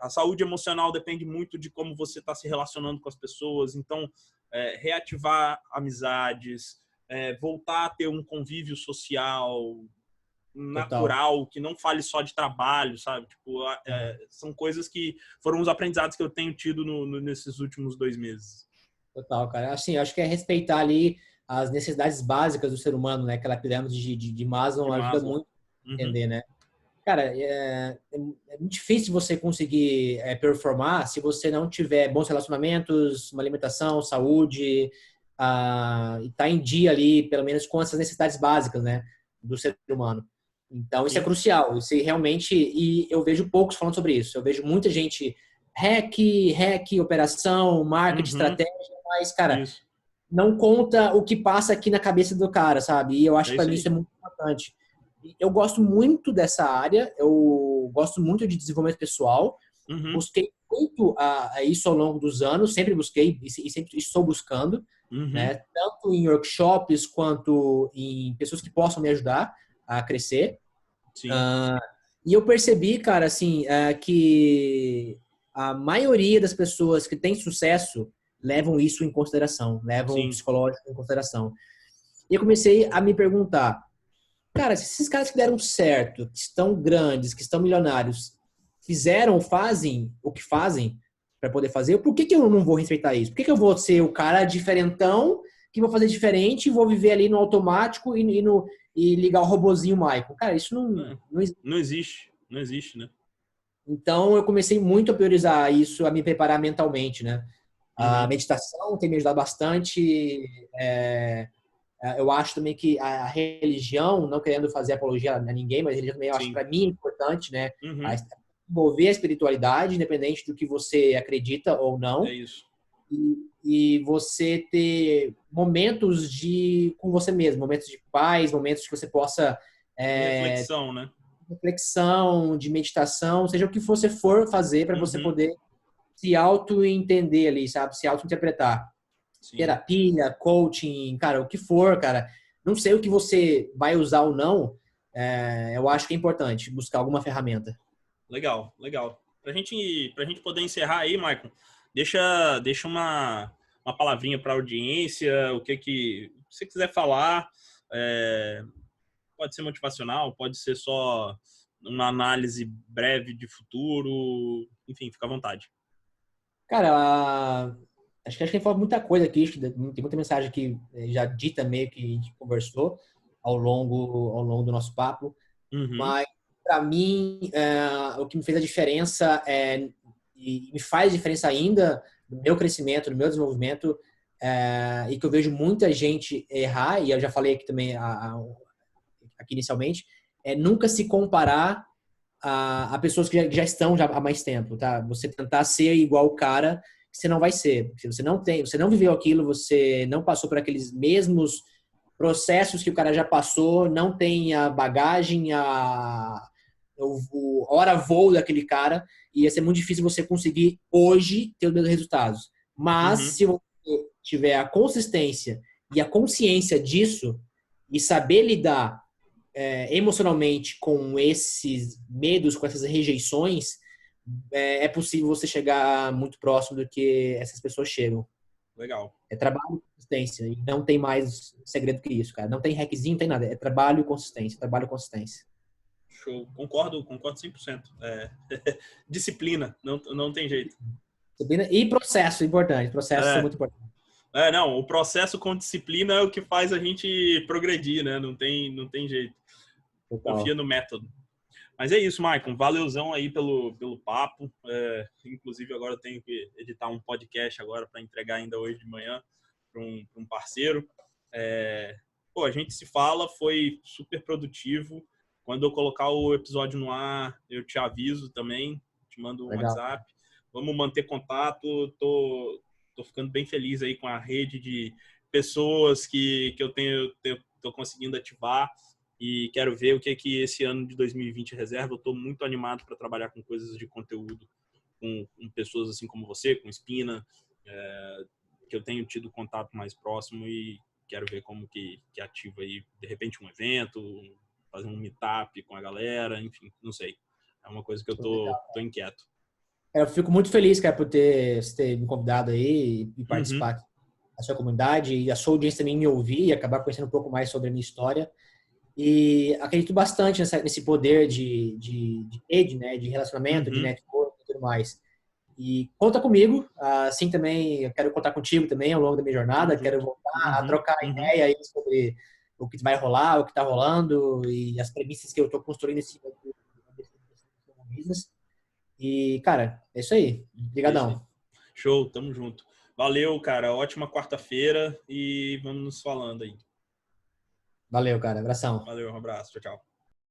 A saúde emocional depende muito de como você está se relacionando com as pessoas. Então, reativar amizades, voltar a ter um convívio social natural, que não fale só de trabalho, sabe? Tipo, são coisas que foram os aprendizados que eu tenho tido nesses últimos 2 meses. Total, cara. Assim, eu acho que é respeitar ali as necessidades básicas do ser humano, né? Aquela pirâmide de Maslow ajuda muito a entender, né? Cara, é muito difícil você conseguir performar se você não tiver bons relacionamentos, uma alimentação, saúde, e tá em dia ali, pelo menos com essas necessidades básicas, né, do ser humano. Então, isso é crucial. Isso realmente, e eu vejo poucos falando sobre isso. Eu vejo muita gente hack, operação, marketing, estratégia, mas, cara, não conta o que passa aqui na cabeça do cara, sabe? E eu acho que para mim isso é muito importante. Eu gosto muito dessa área, eu gosto muito de desenvolvimento pessoal, busquei muito isso ao longo dos anos, sempre busquei e sempre estou buscando, né? Tanto em workshops quanto em pessoas que possam me ajudar a crescer. E eu percebi, cara, assim, que a maioria das pessoas que têm sucesso levam isso em consideração, levam o psicológico em consideração. E eu comecei a me perguntar, cara, se esses caras que deram certo, que estão grandes, que estão milionários, fazem o que fazem para poder fazer, por que eu não vou respeitar isso? Por que eu vou ser o cara diferentão, que vou fazer diferente e vou viver ali no automático e ligar o robozinho Michael? Cara, isso não existe. Não existe, né? Então, eu comecei muito a priorizar isso, a me preparar mentalmente, né? A meditação tem me ajudado bastante. Eu acho também que a religião, não querendo fazer apologia a ninguém, mas a religião também eu acho para mim é importante, né? Envolver a espiritualidade, independente do que você acredita ou não. É isso. E você ter momentos com você mesmo, momentos de paz, momentos que você possa... reflexão, né? Reflexão, de meditação, seja o que você for fazer para você poder se auto-entender ali, sabe? Se auto-interpretar. Terapia, coaching, cara, o que for, cara. Não sei o que você vai usar ou não, eu acho que é importante buscar alguma ferramenta. Legal. Pra gente poder encerrar aí, Maicon, deixa uma palavrinha para a audiência, o que você quiser falar. Pode ser motivacional, pode ser só uma análise breve de futuro, enfim, fica à vontade. Cara, acho que a gente fala muita coisa aqui, tem muita mensagem que já dita meio que a gente conversou ao longo do nosso papo, mas para mim o que me fez a diferença e me faz diferença ainda no meu crescimento, no meu desenvolvimento, e que eu vejo muita gente errar, e eu já falei aqui também aqui inicialmente, é nunca se comparar a pessoas que já estão há mais tempo, tá? Você tentar ser igual o cara, você não vai ser. Você não viveu aquilo, você não passou por aqueles mesmos processos que o cara já passou, não tem a bagagem, o hora voo daquele cara, e ia ser muito difícil você conseguir hoje ter os mesmos resultados. Mas se você tiver a consistência e a consciência disso e saber lidar emocionalmente com esses medos, com essas rejeições, é possível você chegar muito próximo do que essas pessoas chegam. Legal. É trabalho e consistência. E não tem mais segredo que isso, cara. Não tem hackzinho, não tem nada. É trabalho e consistência. Trabalho e consistência. Show. Concordo 100%. Disciplina. Não tem jeito. Disciplina e processo, importante. Processos são muito importantes. Não, o processo com disciplina é o que faz a gente progredir, né? Não tem jeito. Total. Confia no método. Mas é isso, Maicon. Valeuzão aí pelo papo. Inclusive, agora eu tenho que editar um podcast agora para entregar ainda hoje de manhã para um parceiro. A gente se fala, foi super produtivo. Quando eu colocar o episódio no ar, eu te aviso também, te mando um Legal. WhatsApp. Vamos manter contato. Tô ficando bem feliz aí com a rede de pessoas que eu tô conseguindo ativar e quero ver o que esse ano de 2020 reserva. Eu tô muito animado para trabalhar com coisas de conteúdo, com pessoas assim como você, com Espina, que eu tenho tido contato mais próximo e quero ver como que ativa aí, de repente, um evento, fazer um meetup com a galera, enfim, não sei. É uma coisa que eu tô inquieto. Eu fico muito feliz, cara, por você ter me convidado aí e Uhum. participar da sua comunidade e a sua audiência também me ouvir e acabar conhecendo um pouco mais sobre a minha história. E acredito bastante nesse poder de rede, né, de relacionamento, de Uhum. network e tudo mais. E conta comigo, assim também eu quero contar contigo também ao longo da minha Tamo jornada, quero junto. voltar a Uhum. trocar Uhum. ideia aí sobre o que vai rolar, o que está rolando e as premissas que eu estou construindo em cima do business. E, cara, é isso aí. É isso aí. Obrigadão. Show, tamo junto. Valeu, cara. Ótima quarta-feira e vamos nos falando aí. Valeu, cara. Abração. Valeu, um abraço. Tchau, tchau.